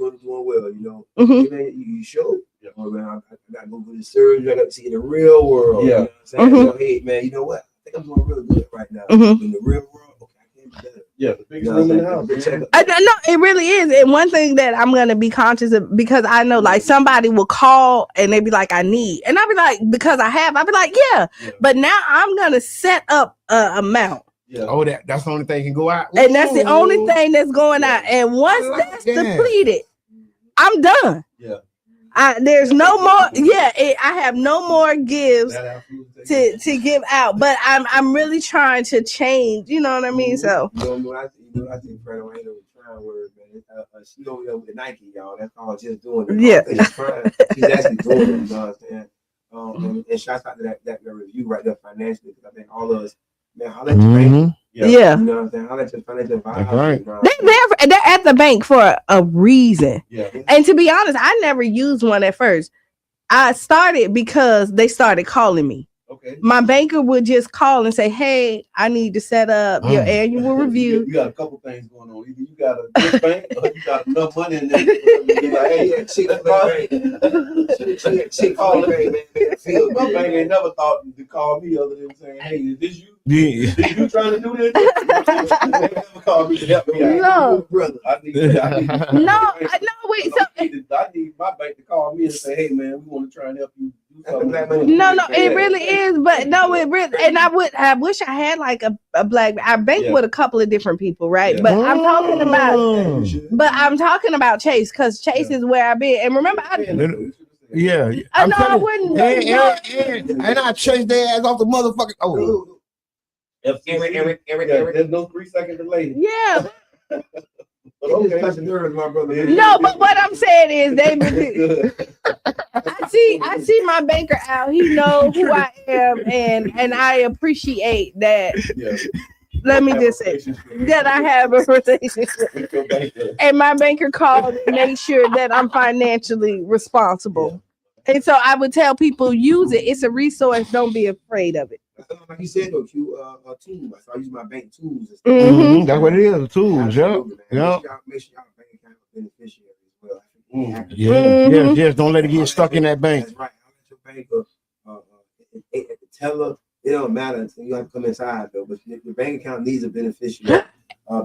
you know. Mm-hmm. Hey, man, you sure? Yeah. Oh, man, I got to go to the surgery. I got to see in the real world. Yeah. You know what I'm saying? So, hey, man, you know what? I think I'm doing really good right now. Mm-hmm. In the real world, okay, I can't be better. Yeah, the biggest room in the house. No, it really is. And one thing that I'm gonna be conscious of, because I know like somebody will call and they be like, I need, and I'll be like, because I have, I'll be like, yeah. But now I'm gonna set up an amount. Yeah. Oh, that's the only thing can go out. And that's the only thing that's going out. And once that's depleted, I'm done. Yeah. There's no more. Yeah, I have no more gives to give out. But I'm really trying to change. You know what I mean? So. I think Fred was trying word, man. She over there with the Nike, y'all. That's all just doing it. Yeah. She's actually doing it. You know what I'm saying? And shouts out to that review right there financially, because I think all of us, man, how let you bank. Yeah. You know what I'm saying? How let your financial advisor. Right. They're at the bank for a reason. Yeah. And to be honest, I never used one at first. I started because they started calling me. Okay. My banker would just call and say, "Hey, I need to set up your annual review." You got a couple things going on. Either you got a good bank or you got enough money in there. Be like, hey, she called me, man. My bank ain't never thought to call me other than saying, "Hey, is this you? Yeah. Is you trying to do this?" They never called me to help me out. No. Brother. I need wait. So I need my bank to call me and say, "Hey, man, we want to try and help you do something." no, it really is, but no, it really. And I wish I had like a black. I bank with a couple of different people, right? Yeah. But I'm talking about Chase because Chase is where I've been. And remember, I wouldn't. And I chased their ass off the motherfucking. Oh. Eric. There's no 3-second delay. Yeah. Okay. My brother. No, but what I'm saying is, I see my banker out. He knows who I am, and I appreciate that. Yeah. Let me just say that I have a relationship, and my banker called and made sure that I'm financially responsible. And so I would tell people, use it. It's a resource. Don't be afraid of it. Like you said, though, tools. So I use my bank tools. Mhm. That's what it is. Tools. Yep. Yep. Make sure y'all bank account beneficiary as well. Yes. Don't let it get stuck in that bank. That's right. I'll let your banker tell her it don't matter until you have to come inside though. But your bank account needs a beneficiary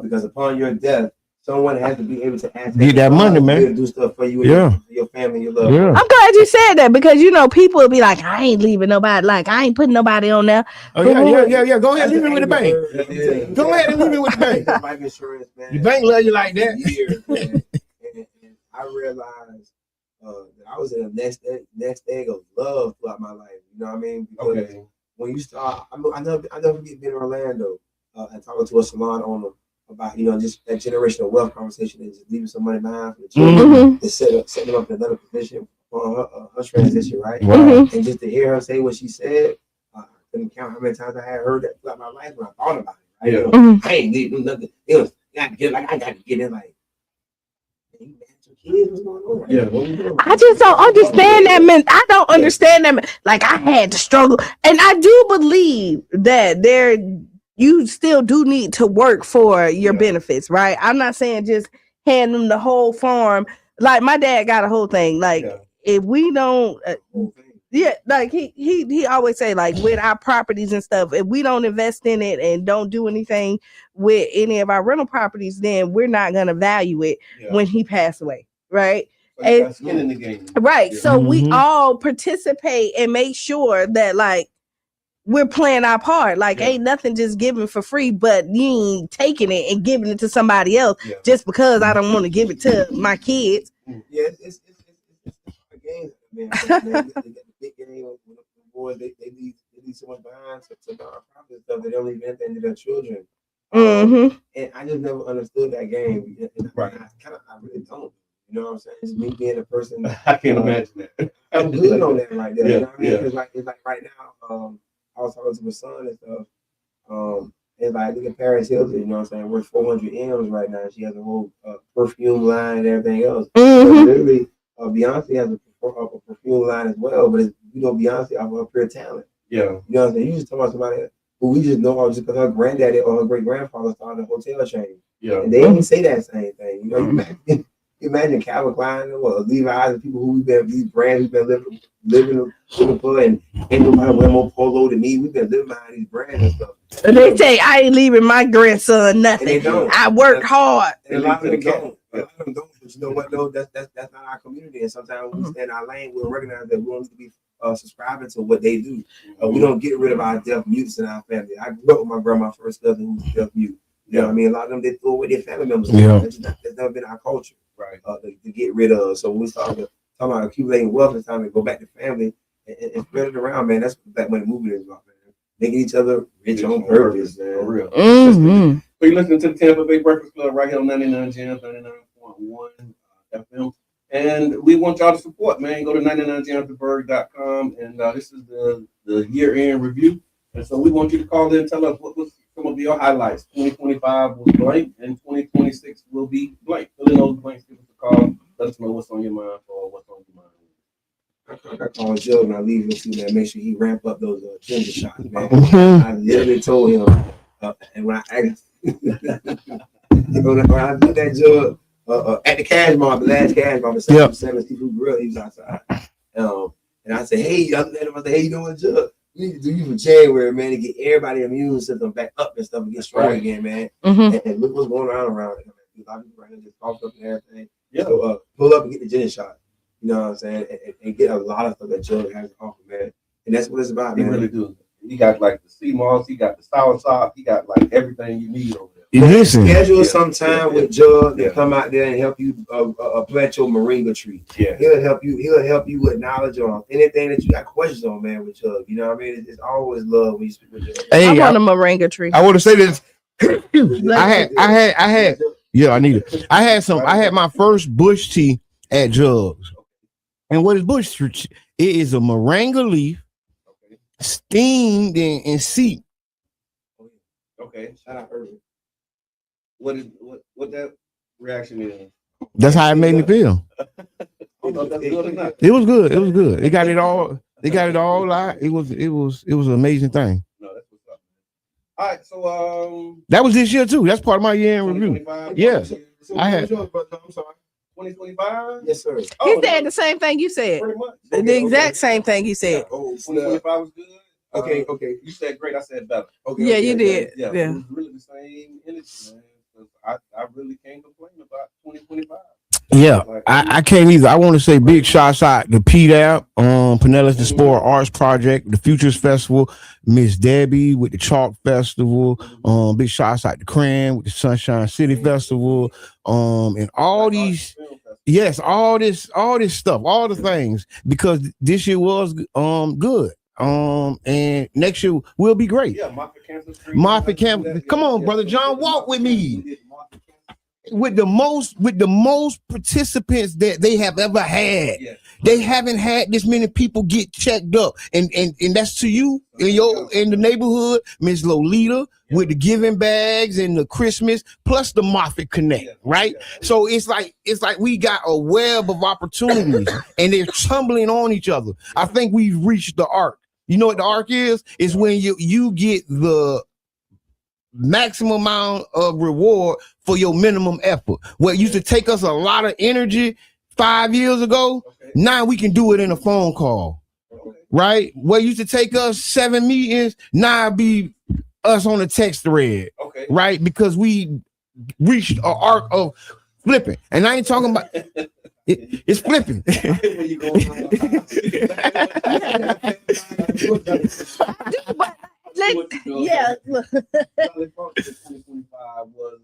because upon your death, someone has to be able to ask Get that money, man. To do stuff for you and your family, your loved ones. I'm glad you said that because people will be like, I ain't leaving nobody, like I ain't putting nobody on there. Oh yeah. Go ahead, leave it with the bank. Go ahead and leave it with the bank. Life insurance, man. The bank love you like that. Years, man. And I realized that I was in a nest egg of love throughout my life. You know what I mean? Because when you start, I never been in Orlando and talking to a salon owner about just that generational wealth conversation and just leaving some money behind for the children to set them up in another position for her transition, right? And just to hear her say what she said, I couldn't count how many times I had heard that throughout my life when I thought about it. Right? I ain't leaving nothing. I got to get in like. What's going on? I just don't understand that, man. I don't understand that. Like I had to struggle, and I do believe that you still do need to work for your benefits, right? I'm not saying just hand them the whole farm. Like my dad got a whole thing. Like if we don't, like he always say, like with our properties and stuff, if we don't invest in it and don't do anything with any of our rental properties, then we're not gonna value it when he passed away, right? And skin in the game, right? So we all participate and make sure that like we're playing our part. Like ain't nothing just given for free, but you ain't taking it and giving it to somebody else just because I don't want to give it to my kids. Yeah, it's a game, man. They got the big game with the boys. They leave so much behind to non-profit stuff. They don't leave anything to their children. And I just never understood that game. Right. I really don't. You know what I'm saying? It's me being a person. I can't imagine that. I'm good on that right there. You know what I mean? It's like right now. I was talking to my son and stuff. And like look at Paris Hilton, you know what I'm saying? We're 400 M's right now. She has a whole perfume line and everything else. So literally, Beyonce has a perfume line as well. But it's, Beyonce off her pure talent. Yeah. You know what I'm saying? You just talk about somebody who we just know just because her granddaddy or her great grandfather started a hotel chain. Yeah. And they didn't say that same thing. You know, imagine Calvin Klein or Levi's and people who we've been these brands we've been living for, and ain't nobody wear more polo than me. We've been living behind these brands and stuff. And they say I ain't leaving my grandson nothing. I worked hard. And a lot of them don't. But you know what though? That's not our community. And sometimes when we stay in our lane, we'll recognize that we want to be subscribing to what they do. We don't get rid of our deaf mutes in our family. I grew up with my grandma first cousin who was deaf mute. You know what I mean? A lot of them they throw away their family members. That's never been our culture. Right. To get rid of. So when we start talking about accumulating wealth, it's time to go back to family and spread it around, man. That's what Black Money Movement is about, man. Making each other rich on purpose, man. For real. So you're listening to the Tampa Bay Breakfast Club right here on 99 Jams, 99.1 FM. And we want y'all to support, man. Go to 99jamstheberg.com. And this is the year-end review. And so we want you to call in and tell us what was some of your highlights. 2025 was blank, and 2026 will be blank. Fill in those blanks, give us a call. Let us know what's on your mind or what's on your mind. I got called Joe when I leave him too, man. Make sure he ramp up those ginger shots, man. Mhm. I literally told him, and when I asked, when I put that jug at the cash bar, the last cash bar, the 7 Seafood Grill, he was outside. And I said, hey, I said, hey, you know what, Jug? You need to do you for January, man, to get everybody immune system back up and stuff and get strong again, man. And look what's going on around it. A lot of people right here just coughed up and everything. Yeah. So pull up and get the ginger shot. You know what I'm saying? And get a lot of stuff that Jug has to offer, man. And that's what it's about, man. He really do. He got like the sea moss, he got the sour sop, he got like everything you need over there. Listen, schedule some time with Jug to come out there and help you plant your moringa tree. Yeah, he'll help you with knowledge on anything that you got questions on, man. With Jug, you know what I mean? It's always love when you speak with Jug. Hey, I want a moringa tree. I want to say this. I had. Yeah, I need it. I had my first bush tea at Jug's. And what is bush tea? It is a moringa leaf, steamed and seeped. Okay, shout out early. What that reaction is? That's how it made me feel. I don't know if that's good or not. It was good. It was good. It got it all. They got it all out. It was an amazing thing. No, that's what's up. All right, so that was this year too. That's part of my year in review. Yeah, I had. 2025? Yes, sir. He said the same thing you said. Pretty much. The exact same thing he said. Oh, 2025 was good. Okay. You said great. I said better. Okay. Yeah, you did. Yeah. Yeah. It was really the same energy, man. I really can't complain about 2025. Yeah, I can't either. I want to say big shots out to PDAP, Pinellas the Sport Arts Project, the Futures Festival, Miss Debbie with the Chalk Festival, big shots out to Cran with the Sunshine City Festival, and all these, yes, all this stuff, all the things, because this year was good. And next year will be great. Yeah, Moffitt Campus. Come on, brother John, walk with me. With the most participants that they have ever had. Yeah. They haven't had this many people get checked up. And that's to you in the neighborhood, Miss Lolita, with the giving bags and the Christmas, plus the Moffitt Connect, right? So it's like we got a web of opportunities and they're tumbling on each other. I think we've reached the arc. You know what the arc is? It's when you get the maximum amount of reward for your minimum effort. What used to take us a lot of energy 5 years ago, now we can do it in a phone call, right? What used to take us 7 meetings, now it be us on a text thread, right? Because we reached an arc of flipping. And I ain't talking about it's flipping. Yeah. 2025 was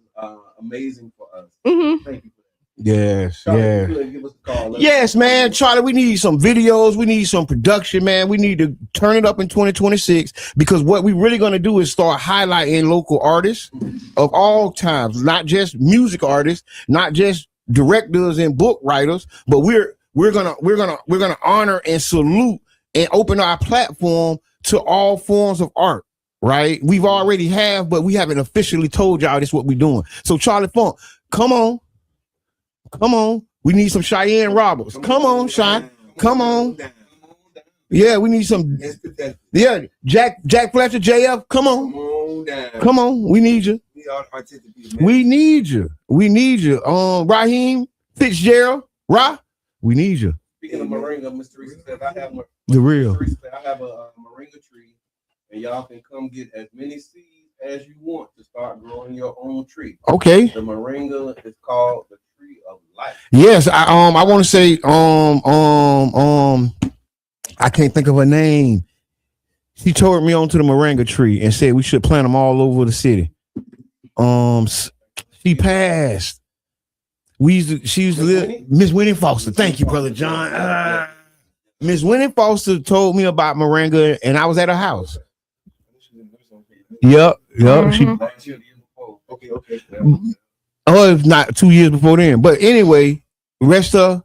amazing for us. Mm-hmm. Thank you. Yes, Charlie, give us a call. Yes, man. Charlie, we need some videos. We need some production, man. We need to turn it up in 2026 because what we really going to do is start highlighting local artists of all times, not just music artists, not just directors and book writers, but we're gonna honor and salute and open our platform to all forms of art. Right? We've already but we haven't officially told y'all this what we're doing. So Charlie Funk, come on. We need some Cheyenne Roberts. Come on, Cheyenne. Come on. Yeah, we need some. Yeah, Jack Fletcher, JF. Come on. Come on. We need you. We need you. Raheem Fitzgerald. We need you. Speaking of moringa, Mr. Teresa says I have the real. I have a moringa tree, and y'all can come get as many seeds as you want to start growing your own tree. Okay. The moringa is called the tree of life. Yes, I want to say I can't think of her name. She towed me onto the moringa tree and said we should plant them all over the city. She passed. She used to live Miss Winnie Foster. Thank you, brother John. Miss Winnie Foster told me about moringa, and I was at her house. Yep. Mm-hmm. Okay. Oh, if not 2 years before then. But anyway, rest her,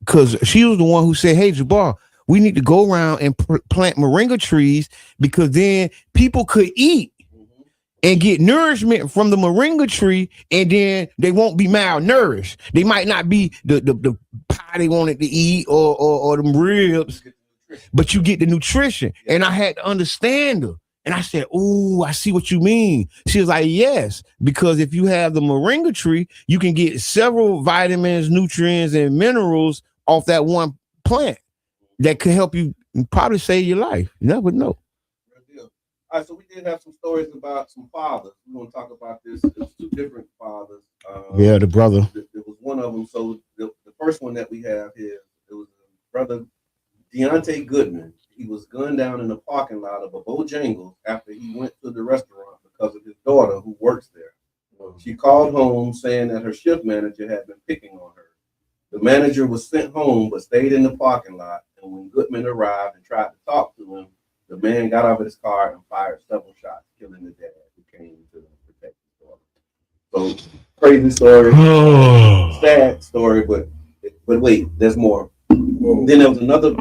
because she was the one who said, hey, Jabbar, we need to go around and plant moringa trees because then people could eat and get nourishment from the moringa tree, and then they won't be malnourished. They might not be the pie they wanted to eat or them ribs. but you get the nutrition. And I had to understand her. And I said, "Oh, I see what you mean." She was like, "Yes, because if you have the moringa tree, you can get several vitamins, nutrients, and minerals off that one plant that could help you probably save your life. You never know." All right, so we did have some stories about some fathers. We're going to talk about this. There's two different fathers. Yeah, the brother. There was one of them. So the first one that we have here, it was brother Deontay Goodman. He was gunned down in the parking lot of a Bojangles after he went to the restaurant because of his daughter who works there. She called home saying that her shift manager had been picking on her. The manager was sent home but stayed in the parking lot. And when Goodman arrived and tried to talk to him, the man got out of his car and fired several shots, killing the dad who came to protect his daughter. So crazy story, sad story, but wait, there's more. Then there was another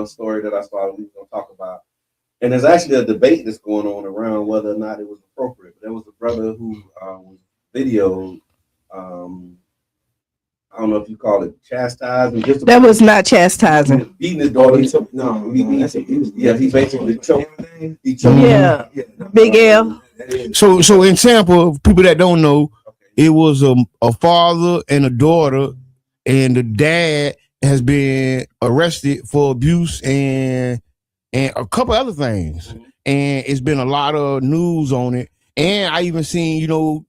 story that I saw that we were going to talk about. And there's actually a debate that's going on around whether or not it was appropriate. But there was a brother who was videoed, I don't know if you call it chastising. That was not chastising. Beating his daughter. He basically choked. Yeah, Big L. So in Tampa, people that don't know, it was a father and a daughter, and the dad has been arrested for abuse and a couple other things. And it's been a lot of news on it. And I even seen,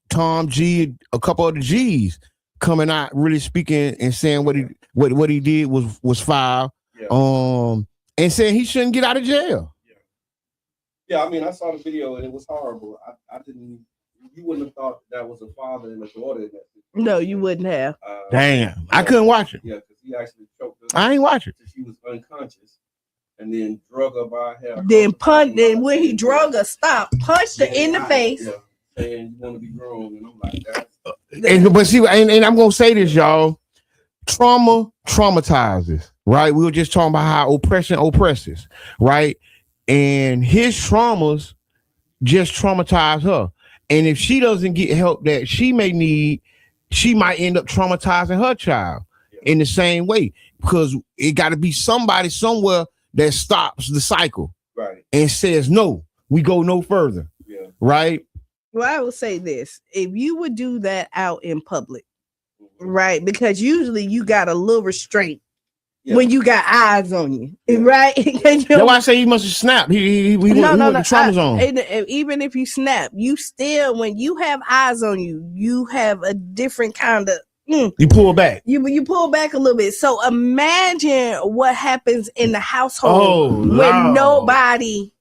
Tom G, a couple of the G's coming out really speaking and saying what he did was foul. And saying he shouldn't get out of jail. Yeah, I mean, I saw the video and it was horrible. You wouldn't have thought that was a father and a daughter in that situation. No, you wouldn't have. Damn, I couldn't watch it. Yeah, because he actually choked her. I ain't watch it. She was unconscious and then drug her by her hair. Then when he drug her, punched her in the face. Yeah, saying you want to be grown. And I'm like, and I'm gonna say this, y'all. Trauma traumatizes, right? We were just talking about how oppression oppresses, right? And his traumas just traumatize her. And if she doesn't get help that she may need, she might end up traumatizing her child in the same way, because it got to be somebody somewhere that stops the cycle, right, and says, no, we go no further, right? Well, I will say this. If you would do that out in public, right, because usually you got a little restraint when you got eyes on you, right? That's why I say he must have snapped. He went the trauma zone. Even if you snap, you still, when you have eyes on you, you have a different kind of you pull back. You pull back a little bit. So imagine what happens in the household when nobody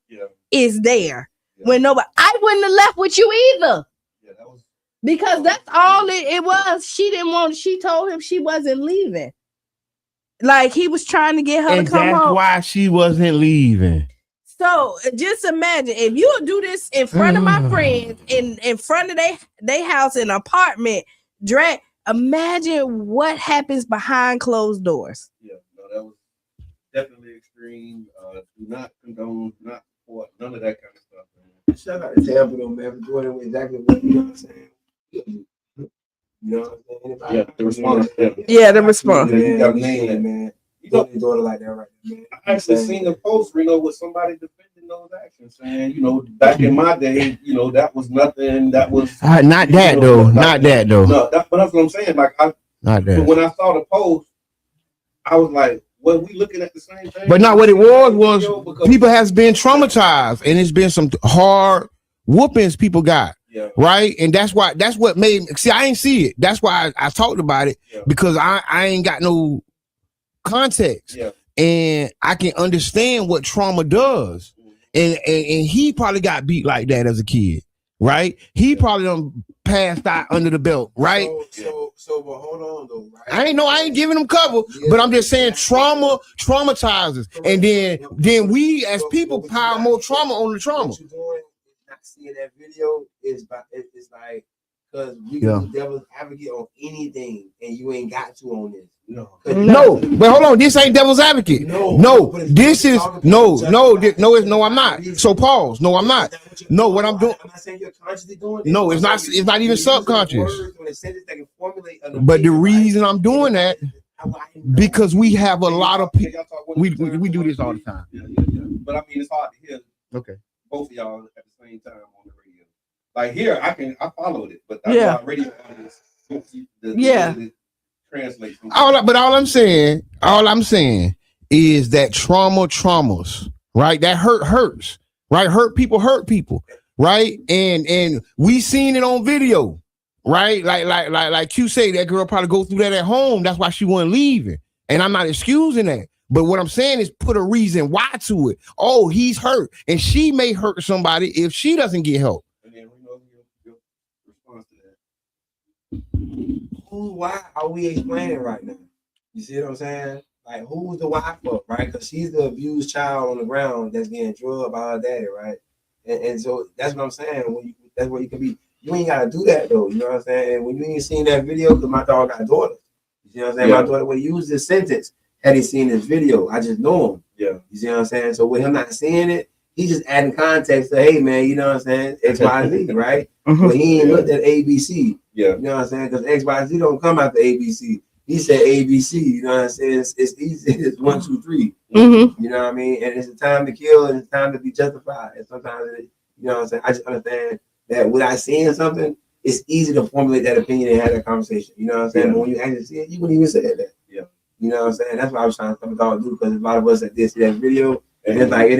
is there. When nobody, I wouldn't have left with you either. Because that's all it was. She told him she wasn't leaving. Like he was trying to get her to come home. That's why she wasn't leaving. So just imagine if you would do this in front of my friends, in front of their house, in an apartment, imagine what happens behind closed doors. Yeah, no, that was definitely extreme. Do not condone, not support, none of that kind of stuff, man. Shout out to Tampa though, man, for doing exactly what I'm saying. You know what I'm saying? Yeah, the response. Yeah, the response. You got to name that, man. You don't need daughter like that, right, man. I actually seen the post, with somebody defending those actions, saying, back in my day, that was nothing. That was not that though. Not that though. No, but that's what I'm saying. Like, not that. When I saw the post, I was like, well, we looking at the same thing. But not what it was people has been traumatized, and it's been some hard whoopings people got. Yeah. Right. And that's what made me see. I ain't see it. That's why I talked about it, because I ain't got no context, and I can understand what trauma does. And he probably got beat like that as a kid, right? He probably done passed out under the belt, right? So but hold on though, right? I ain't giving him cover, but I'm just saying trauma traumatizes, and then we as people pile more trauma on the trauma. Seeing that video it's like, because we can devil's advocate on anything, and you ain't got to on this. No, but hold on. This ain't devil's advocate. No, this is no. I'm not. So pause. No, I'm not. No, what I'm doing. I'm not saying you're consciously doing it. No, it's not. It's not even subconscious. But the reason I'm doing that, because we have a lot of people. We do this all the time. but I mean, it's hard to hear. Okay. Both of y'all at the same time on the radio. Like here, I followed it, but Yeah. radio audience, translate. But all I'm saying is that traumas, right? That hurts, right? Hurt people, right? And we seen it on video, right? Like Q say, that girl probably go through that at home. That's why she wasn't leaving. And I'm not excusing that. But what I'm saying is put a reason why to it. Oh, he's hurt. And she may hurt somebody if she doesn't get help. And then we know your response to that. Why are we explaining right now? You see what I'm saying? Like, who's the why for, right? Because she's the abused child on the ground that's getting drugged by her daddy, right? And so that's what I'm saying. That's where you can be. You ain't gotta do that though. You know what I'm saying? And when you ain't seen that video, because my dog got daughters. You see what I'm saying? Yeah. My daughter would use this sentence had he seen this video. I just know him. Yeah. You see what I'm saying? So with him not seeing it, he's just adding context to, hey man, you know what I'm saying? X, Y, Z, right? But he ain't looked at ABC. Yeah. You know what I'm saying? Because X, Y, Z don't come after ABC. He said ABC, you know what I'm saying? It's easy. It's 1, 2, 3. Mm-hmm. You know what I mean? And it's a time to kill and it's time to be justified. And sometimes, you know what I'm saying? I just understand that without seeing something, it's easy to formulate that opinion and have that conversation. You know what I'm saying? Yeah. But when you actually see it, you wouldn't even say that. Yeah. You know what I'm saying? That's what I was trying to come about do, because a lot of us that did see that video, and it's like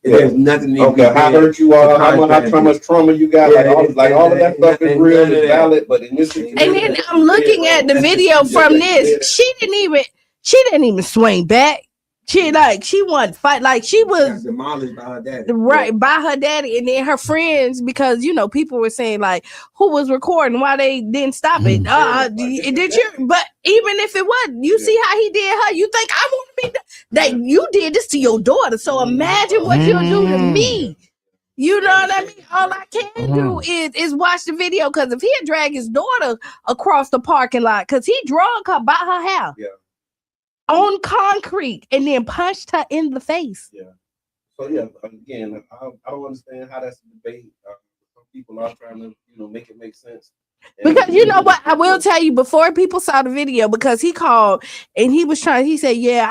there's nothing. Okay, how hurt you are, how much trauma you got, all of that stuff is real and valid, but in this situation, And then I'm looking at the video from this. She didn't even swing back. She wasn't fight, like she was demolished by her daddy. Right, by her daddy, and then her friends, because you know people were saying like who was recording, why they didn't stop it. Did you? But even if it wasn't, you see how he did her. You think I want to be that you did this to your daughter? So imagine what you'll do to me. You know what I mean? All I can do is watch the video, because if he'd drag his daughter across the parking lot, because he drug her by her house. Yeah. On concrete and then punched her in the face. Yeah. So yeah, again, I don't understand how that's a debate. Some people are trying to, make it make sense. Because you know what, I will tell you, before people saw the video, because he called and he was trying, he said, yeah,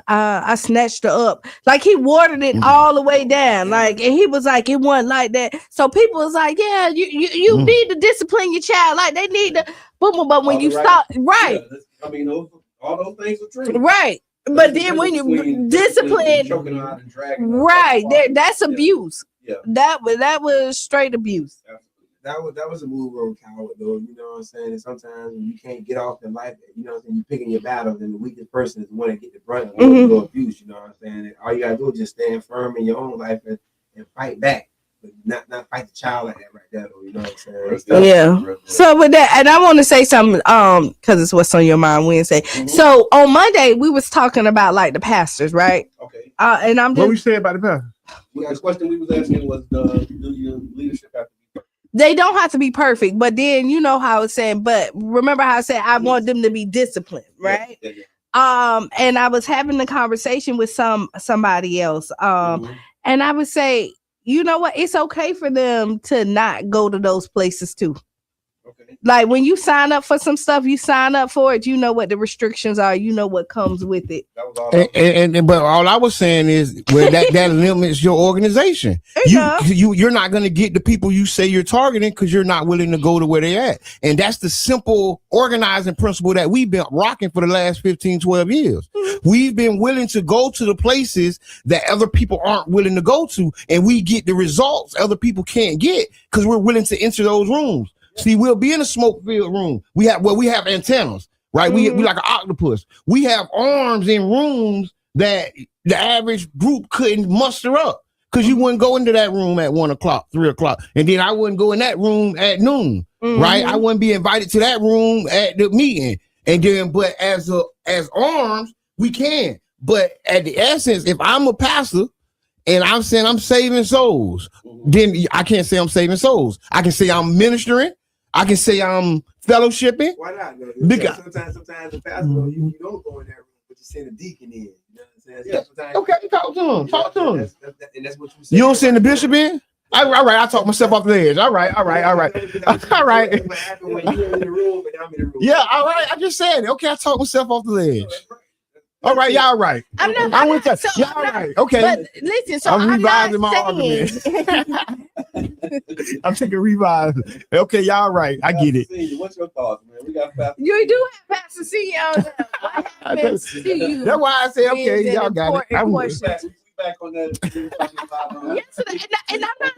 I snatched her up. Like he watered it all the way down. Like, and he was like, it wasn't like that. So people was like, yeah, you need to discipline your child. Like they need to boom, but when you stop, right. Yeah, I mean, all those things are true. Right. But then when you discipline, right, that's abuse. Yeah. That was straight abuse. That was a move on coward though. You know what I'm saying? And sometimes when you can't get off the life, you know what I'm saying, you're picking your battles, and the weakest person is the one that get the brunt of the abuse. You know what I'm saying? And all you gotta do is just stand firm in your own life and fight back. Not fight the child like that right there though, you know what I'm saying? Yeah. So with that, and I want to say something, because it's what's on your mind Wednesday. So on Monday we was talking about like the pastors, right? Okay. And I'm just, what we say about the pastor? The question we was asking was, do your leadership have to be perfect? They don't have to be perfect, but then you know how it's saying, but remember how I said I want them to be disciplined, right? Yeah. And I was having a conversation with somebody else. And I would say, you know what? It's okay for them to not go to those places too. Okay. Like when you sign up for some stuff, you sign up for it. You know what the restrictions are. You know what comes with it. But all I was saying is, well, that limits your organization. You're not going to get the people you say you're targeting because you're not willing to go to where they're at. And that's the simple organizing principle that we've been rocking for the last 15, 12 years. We've been willing to go to the places that other people aren't willing to go to, and we get the results other people can't get because we're willing to enter those rooms. See, we'll be in a smoke-filled room. We have antennas, right? We like an octopus. We have arms in rooms that the average group couldn't muster up, because you wouldn't go into that room at 1 o'clock, 3 o'clock, and then I wouldn't go in that room at noon, right? I wouldn't be invited to that room at the meeting, and then, but as arms, we can. But at the essence, if I'm a pastor and I'm saying I'm saving souls, then I can't say I'm saving souls. I can say I'm ministering. I can say I'm fellowshipping. Why not? Because sometimes the pastor, you don't go in that room, but you send a deacon in. You know what I'm saying? Yeah. Okay, talk to him. Talk to him. And that's what you say. You don't send the bishop in? All right, I talk myself off the edge. All right. All right. What happened when you in the room and I'm in the room? Yeah, all right. I just said it. Okay, I talk myself off the edge. All right, y'all right. I'm not. I went to so y'all I'm not- right. Okay. But listen, so I'm I'm not revising my saying. I'm taking revise. Okay, y'all right. I get it. Senior, what's your thoughts, man? We got Pastor You do have Pastor C on there. What happens to you? That's why I say, okay, is an y'all got it. important I'm question. back on that. Yesterday, and I'm not.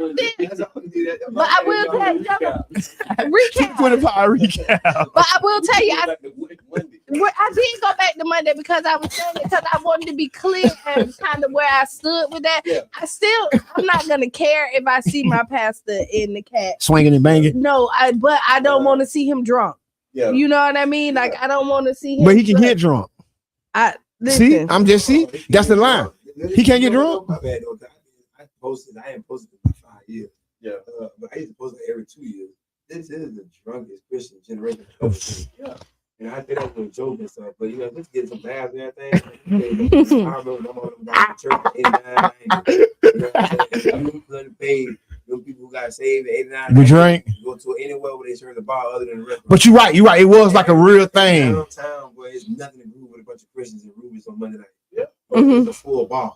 But I will tell you. Recap. 25 recap. But I will tell you, I did go back to Monday because I was saying it because I wanted to be clear and kind of where I stood with that. Yeah. I'm not gonna care if I see my pastor in the cat Swinging and banging. No, but I don't want to see him drunk. Yeah. You know what I mean? Like I don't want to see him. But he can get drunk. See, that's the line. He can't get drunk. My bad though. I ain't posted in 5 years. Yeah. But I used to post it every 2 years. This is the drunkest Christian generation. Yeah. And I think that was a joke and stuff, but let's get some laughs and everything. I remember I'm on the church in 89. I paid them people who got saved at 89. We drank. Go to anywhere where they serve the bar other than the restaurant. But you're right. It was like a real thing. Downtown, where it's nothing to do with a bunch of Christians and Rubies on Monday night. Yeah. Mhm. It's a full bar.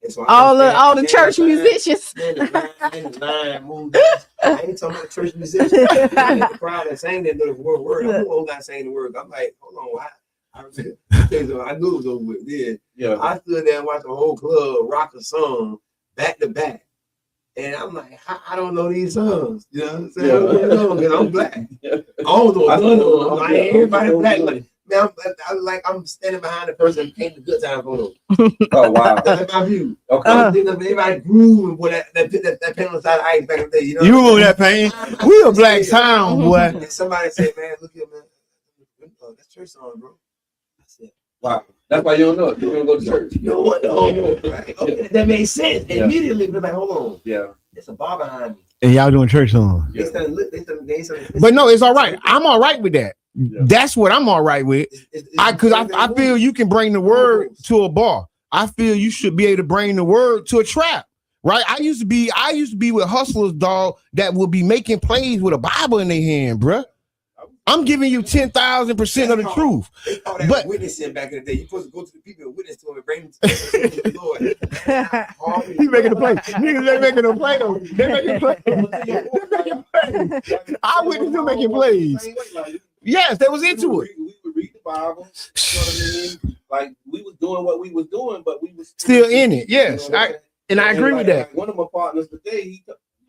And so All the church musicians. I ain't talking about church musicians. The crowd that sang that little word. I'm the one not saying the word. I'm like, hold on, I knew it was over with. Yeah. I stood there and watched the whole club rock a song back to back. And I'm like, I don't know these songs. You know what I'm saying? Yeah. Because I'm black. I don't know. Like, everybody black. Like, man, I'm standing behind the person painting the good time for them. Oh wow, that's my view. Okay, everybody grew with that paint on the side of ice back in the day. You know, You remember that pain? We a black town, boy. And somebody said, "Man, look here, man, that's church song, bro." I said, "Wow, that's why you don't know it. You don't go to church." No one knows. Right? Okay, that made sense. Yeah. Immediately, but like, hold on. Yeah, it's a bar behind me. And y'all doing church songs. Yeah. But no, it's all right. I'm all right with that. Yeah. That's what I'm all right with. Because I feel you can bring the word to a bar. I feel you should be able to bring the word to a trap. Right? I used to be with hustlers, dog, that will be making plays with a Bible in their hand, bruh. I'm giving you 10,000% of the truth. They call that witnessing back in the day. You're supposed to go to the people and witness to them and bring them to the Lord. He making a play. Niggas, they making a play though. They making plays. I witnessed them making plays. Yes, they was into it. We would read the Bible. You know what I mean? Like we was doing what we was doing, but we was still in it. Yes, I agree with that. Like one of my partners today,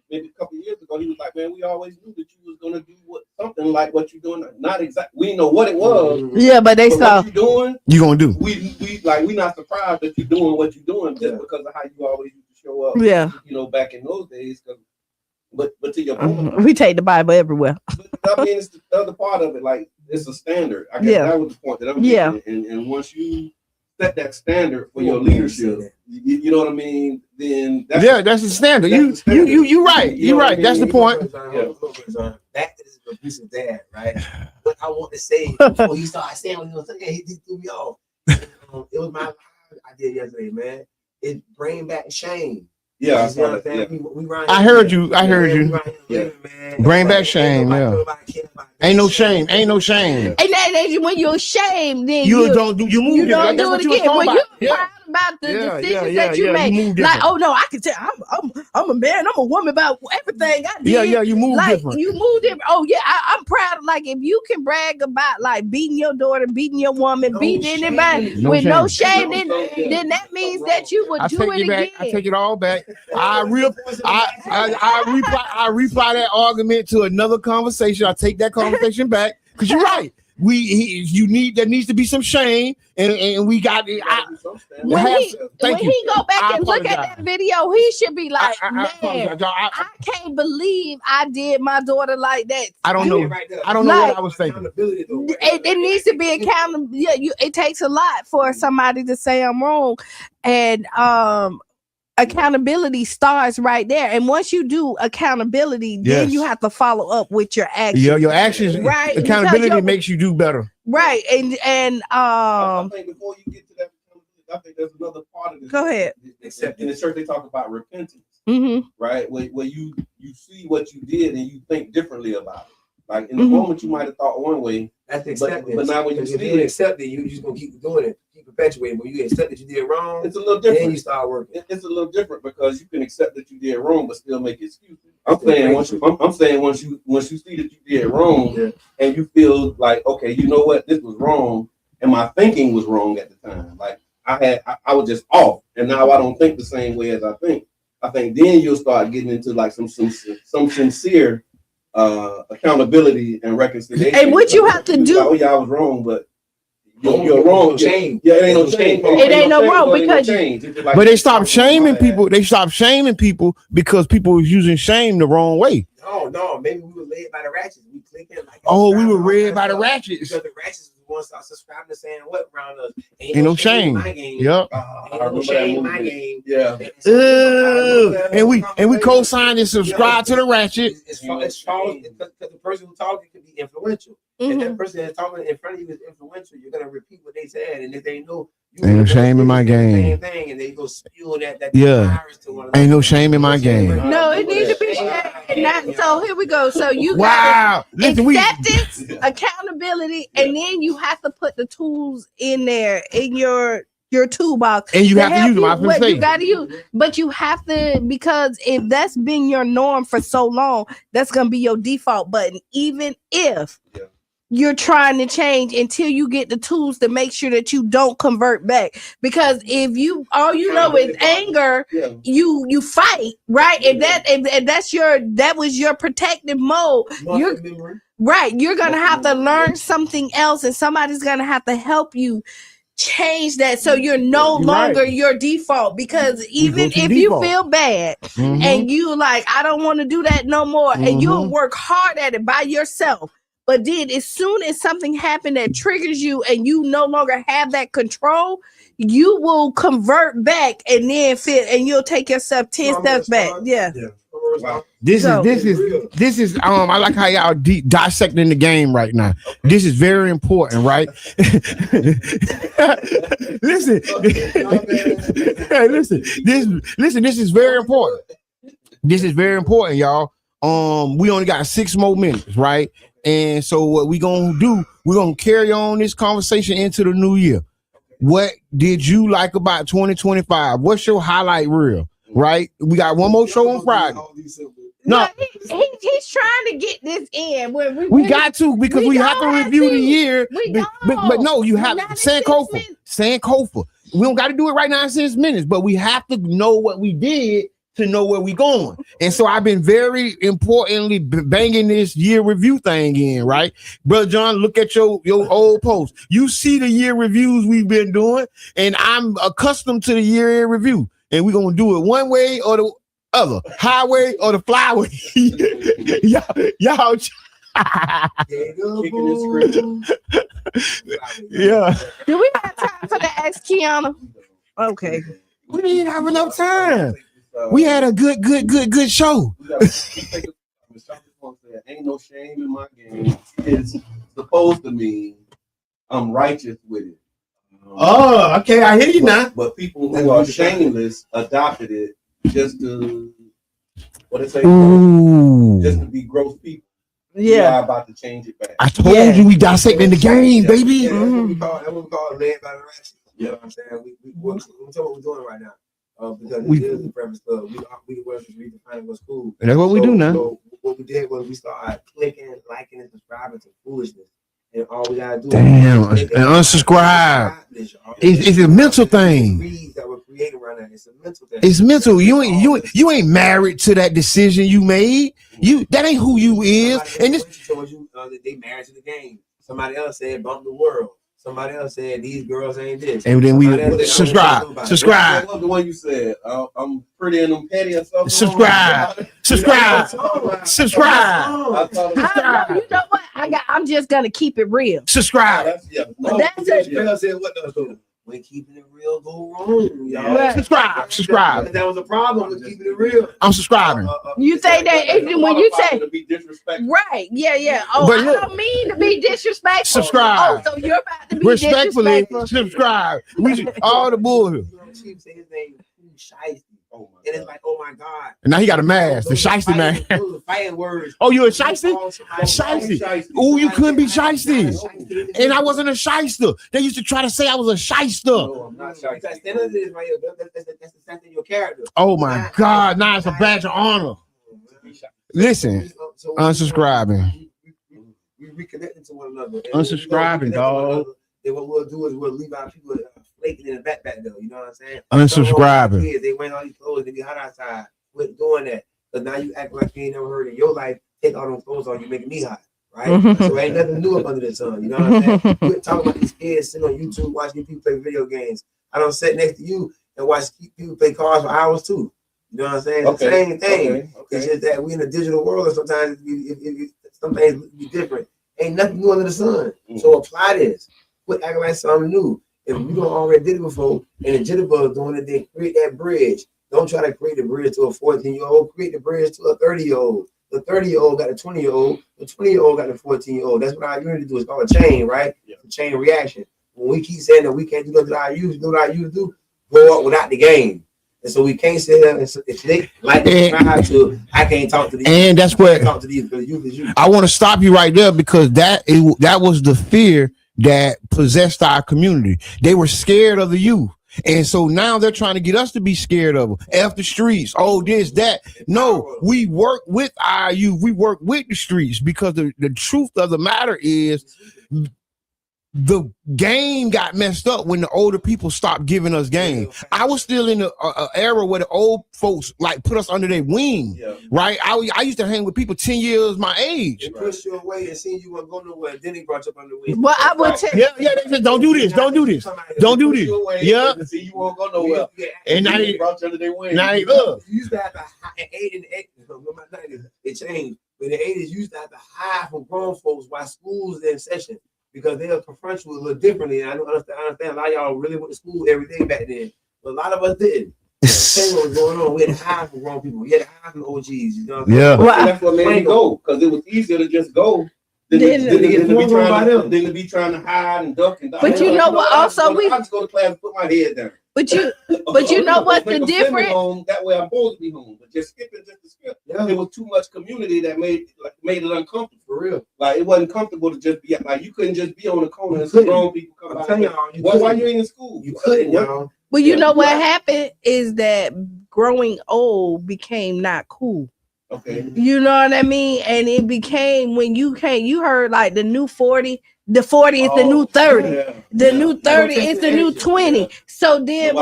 maybe a couple of years ago, he was like, "Man, we always knew that you was gonna do something like what you're doing. Not exactly. We didn't know what it was. Yeah, but they saw what you doing. You gonna do? We not surprised that you're doing what you're doing just because of how you always used to show up. Yeah, you know, back in those days. But to your point, we take the Bible everywhere. But, I mean, it's the other part of it. Like it's a standard. I guess that was the point that I'm making. And once you set that standard for your leadership, you know what I mean? Then that's the standard. You right. You're right. That's the point. That is a piece of dad, right? But I want to say before he started saying what he was saying, he threw me off. It was my I did yesterday, man. It bring back shame. Yeah, I heard you. Bring back shame. Yeah. Ain't no shame. Ain't no shame. And then when you're ashamed, then you don't do. You move. You don't do it again. When you're proud about the decisions that you make, like, oh no, I can tell. I'm a man. I'm a woman about everything I did. Yeah. You move like, different. You move different. Oh yeah, I'm proud. Like if you can brag about like beating your daughter, beating your woman, beating anybody with no shame, then that means that you would do it again. I take it all back. I reply that argument to another conversation. I take that conversation back because you're right. There needs to be some shame, and we got it. When he go back and look at that video, he should be like, I can't believe I did my daughter like that. I don't know. I don't know what I was thinking. It needs to be accountable. Yeah, it takes a lot for somebody to say I'm wrong, and accountability starts right there. And once you do accountability, then you have to follow up with your actions. Your actions, right? Accountability makes you do better. Right. And I think before you get to that, I think there's another part of this. Go ahead. Except in the church, they talk about repentance, mm-hmm. right? Where you see what you did and you think differently about it. Like in the moment, you might have thought one way, That's acceptance. But now when you if see you it, accept it, you just gonna keep doing it, keep perpetuating. When you accept that you did wrong, it's a little different. Then you start working. It's a little different because you can accept that you did wrong, but still make excuses. I'm saying once you see that you did wrong, and you feel like, okay, you know what, this was wrong, and my thinking was wrong at the time. Like I was just off, and now I don't think the same way as I think. I think then you'll start getting into like some sincere accountability and reconciliation. And what you have to do? Like, oh yeah, I was wrong, but you're wrong. Shame. Yeah, it ain't no shame. It ain't no wrong because. But they stopped shaming people. They stopped shaming people because people was using shame the wrong way. No, maybe we were led by the ratchets. We clicking like. Oh, we were led by the ratchets. Because the ratchets was the ones start subscribing to saying what around us. Ain't no shame. Ain't Yep. no shame in my game. Yeah. And we co-signed and subscribe to the ratchet. It's false because the person who talking could be influential. If that person is talking in front of you is influential, you're gonna repeat what they said, and if they know you ain't no shame in my game. Same thing, and they go spew that Yeah. to one Ain't no shame in my game. No, it needs to be shame. So here we go. So you Wow. got acceptance, accountability, and then you have to put the tools in there in your toolbox. And you have to use them. I was gonna say. You got to use, but you have to, because if that's been your norm for so long, that's gonna be your default button. Even if you're trying to change until you get the tools to make sure that you don't convert back. Because if you all you know is anger, you fight, right? And that was your protective mode. You're gonna have to learn something else, and somebody's gonna have to help you change that so you're no longer your default. Because even if you feel bad and you like, I don't want to do that no more, and you'll work hard at it by yourself. But then as soon as something happened that triggers you and you no longer have that control, you will convert back and then and you'll take yourself 10 steps back. Yeah. Wow. This is I like how y'all dissecting the game right now. This is very important, right? listen, this is very important. This is very important, y'all. We only got 6 more minutes, right? And so what we gonna do, we're gonna carry on this conversation into the new year. What did you like about 2025? What's your highlight reel? Right? We got one more show on Friday. No, he's trying to get this in. We got to, because we have to review the year. But no, you have Sankofa. We don't got to do it right now in 6 minutes, but we have to know what we did to know where we going. And so I've been very importantly banging this year review thing in, right? Brother John, look at your old post. You see the year reviews we've been doing, and I'm accustomed to the year in review. And we're gonna do it one way or the other, highway or the flyway. y'all yeah. Do we have time for the Ask Kiana? Okay. We didn't have enough time. We had a good show. Ain't no shame in my game. It's supposed to mean I'm righteous with it. Oh, okay, I hear you now. But people who are shameless adopted it just to just to be gross people. Yeah, we are about to change it back. I told you we dissecting the game, baby. Yeah, that's what we call led by the ratchet. You know what I'm saying? We'll tell what we're doing right now. Because it is the Breakfast Club. We the world is redefining what's cool. And that's what we do now. So what we did was we started clicking, liking, and subscribing to foolishness. And all we gotta do is unsubscribe. It's a mental thing. That we're creating right now. It's a mental thing. It's mental. You ain't married to that decision you made. That ain't who you is. And this they married to the game. Somebody else said bump the world. Somebody else said these girls ain't this. And then we subscribe. What the one you said? I'm pretty and I'm petty or something. Subscribe. You know what? I'm just gonna keep it real. Subscribe. That's it. What does do? When keeping it real go wrong, y'all. Right. Subscribe. That was a problem with keeping it real. I'm subscribing. You say that when you say to be disrespectful. right, yeah. Oh, But I look, don't mean to be disrespectful. Subscribe. Oh, so you're about to be Respectfully, disrespectful. subscribe. All the bullshit. Chief say his name is Shiesty. and it's like, oh my God. And now he got a mask, the shiesty man. Those are fighting words. Oh, you a shiesty? Shiesty. Oh, you couldn't be shiesty. And I wasn't a shyster. They used to try to say I was a shyster. No, I'm not shiesty. That's the sense of your character. Oh my God! Now it's a badge of honor. Listen, unsubscribing. We reconnecting to one another. Unsubscribing, dog. Then what we'll do is we'll leave our people flaking in the backpack though. You know what I'm saying? Unsubscribing. Kids, they wearing all these clothes. They be hot outside. Quit doing that. Because now you act like you ain't never heard in your life. Take all those clothes on. You making me hot. Right? So ain't nothing new up under the sun. You know what I'm saying? Quit talking about these kids sitting on YouTube watching people play video games. I don't sit next to you and watch people play cards for hours too. You know what I'm saying? It's the same thing. Okay. It's just that we in a digital world, and sometimes some things be different. Ain't nothing new under the sun. So apply this. Quit acting like something new. If you don't already did it before, and the jitterbug doing it, then create that bridge. Don't try to create the bridge to a 14-year-old. Create the bridge to a 30-year-old. The 30-year-old got a 20-year-old. The 20-year-old got a 14-year-old. That's what our unity do. It's called a chain, right? Yeah. A chain reaction. When we keep saying that we can't do nothing our youth, do what our youth do, grow up without the game. And so we can't sit there and if they like try to, I can't talk to these. And that's what talk to these because youth is youth. I want to stop you right there because that was the fear that possessed our community. They were scared of the youth. And so now they're trying to get us to be scared of them. F the streets. Oh, this, that. No, we work with our youth. We work with the streets because the truth of the matter is the game got messed up when the older people stopped giving us game. I was still in the era where the old folks like put us under their wing, right? I used to hang with people 10 years my age. They pushed you away and seen you weren't going nowhere. Then they brought you up under the wing. Well, I would tell they said, don't do this, don't do this, don't do this. Yeah. See, you won't go nowhere. And now they brought you under their wing. Now they look. You used to have to hide in the 80s. It changed. But in the 80s, you used to have to hide from grown folks while schools in session. Because they will confront you a little differently. And I don't understand a lot of y'all really went to school every day back then. But a lot of us didn't. Tell what was going on. We had to hide from grown people. We had to hide from OGs. You know what I'm saying? Well, that's what made me go. Because it was easier to just go than to be trying to hide and duck and dodge. But you know what? Also, I just go to class and put my head down. But you know what's the difference? Home, that way I'm supposed to be home. But just skipping just to skip. Yeah. There was too much community that made it uncomfortable. For real. Like it wasn't comfortable to just be like you couldn't just be on the corner and some grown people come by. Why you ain't in school? You couldn't, y'all. Well, you know what happened is that growing old became not cool. Okay. You know what I mean? And it became when you heard like the new 40. The 40 is the new 30. Yeah. The new 30 is the new 20. Yeah. So then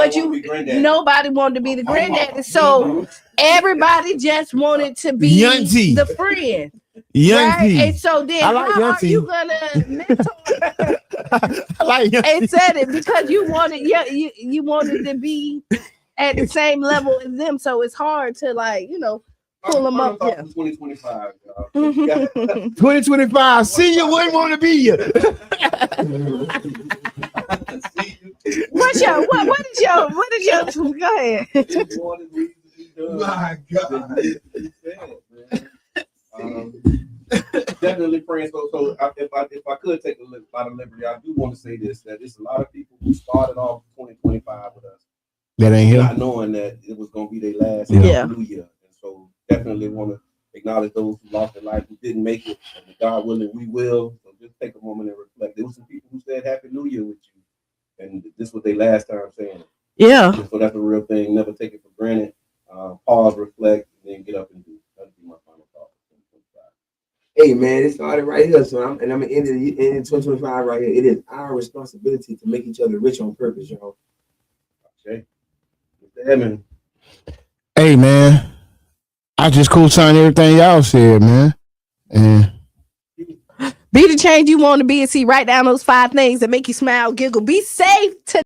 nobody wanted to be the granddaddy. So everybody just wanted to be the friend. Right? And so then how are you gonna mentor? I like and said it because you wanted you wanted to be at the same level as them. So it's hard to pull them up. Yeah. 2025. 2025. Senior wouldn't want to be you. What is your go ahead. My God. Definitely praying. So if I could take a lot of liberty, I do want to say this: that there's a lot of people who started off 2025 with us that ain't here, not knowing that it was going to be their last New Year. And so definitely want to acknowledge those who lost their life, who didn't make it, and God willing, we will. So just take a moment and reflect. There were some people who said Happy New Year with you, and this was their last time saying it. Yeah. So that's a real thing. Never take it for granted. Pause, reflect, and then get up and do. That'll be my final thought. Hey man, it started right here, so I'm gonna end in 2025 right here. It is our responsibility to make each other rich on purpose, y'all. Okay. Mr. Edmond. Hey man, I just co-signed everything y'all said, man. And be the change you want to be and see. Write down those 5 things that make you smile, giggle. Be safe to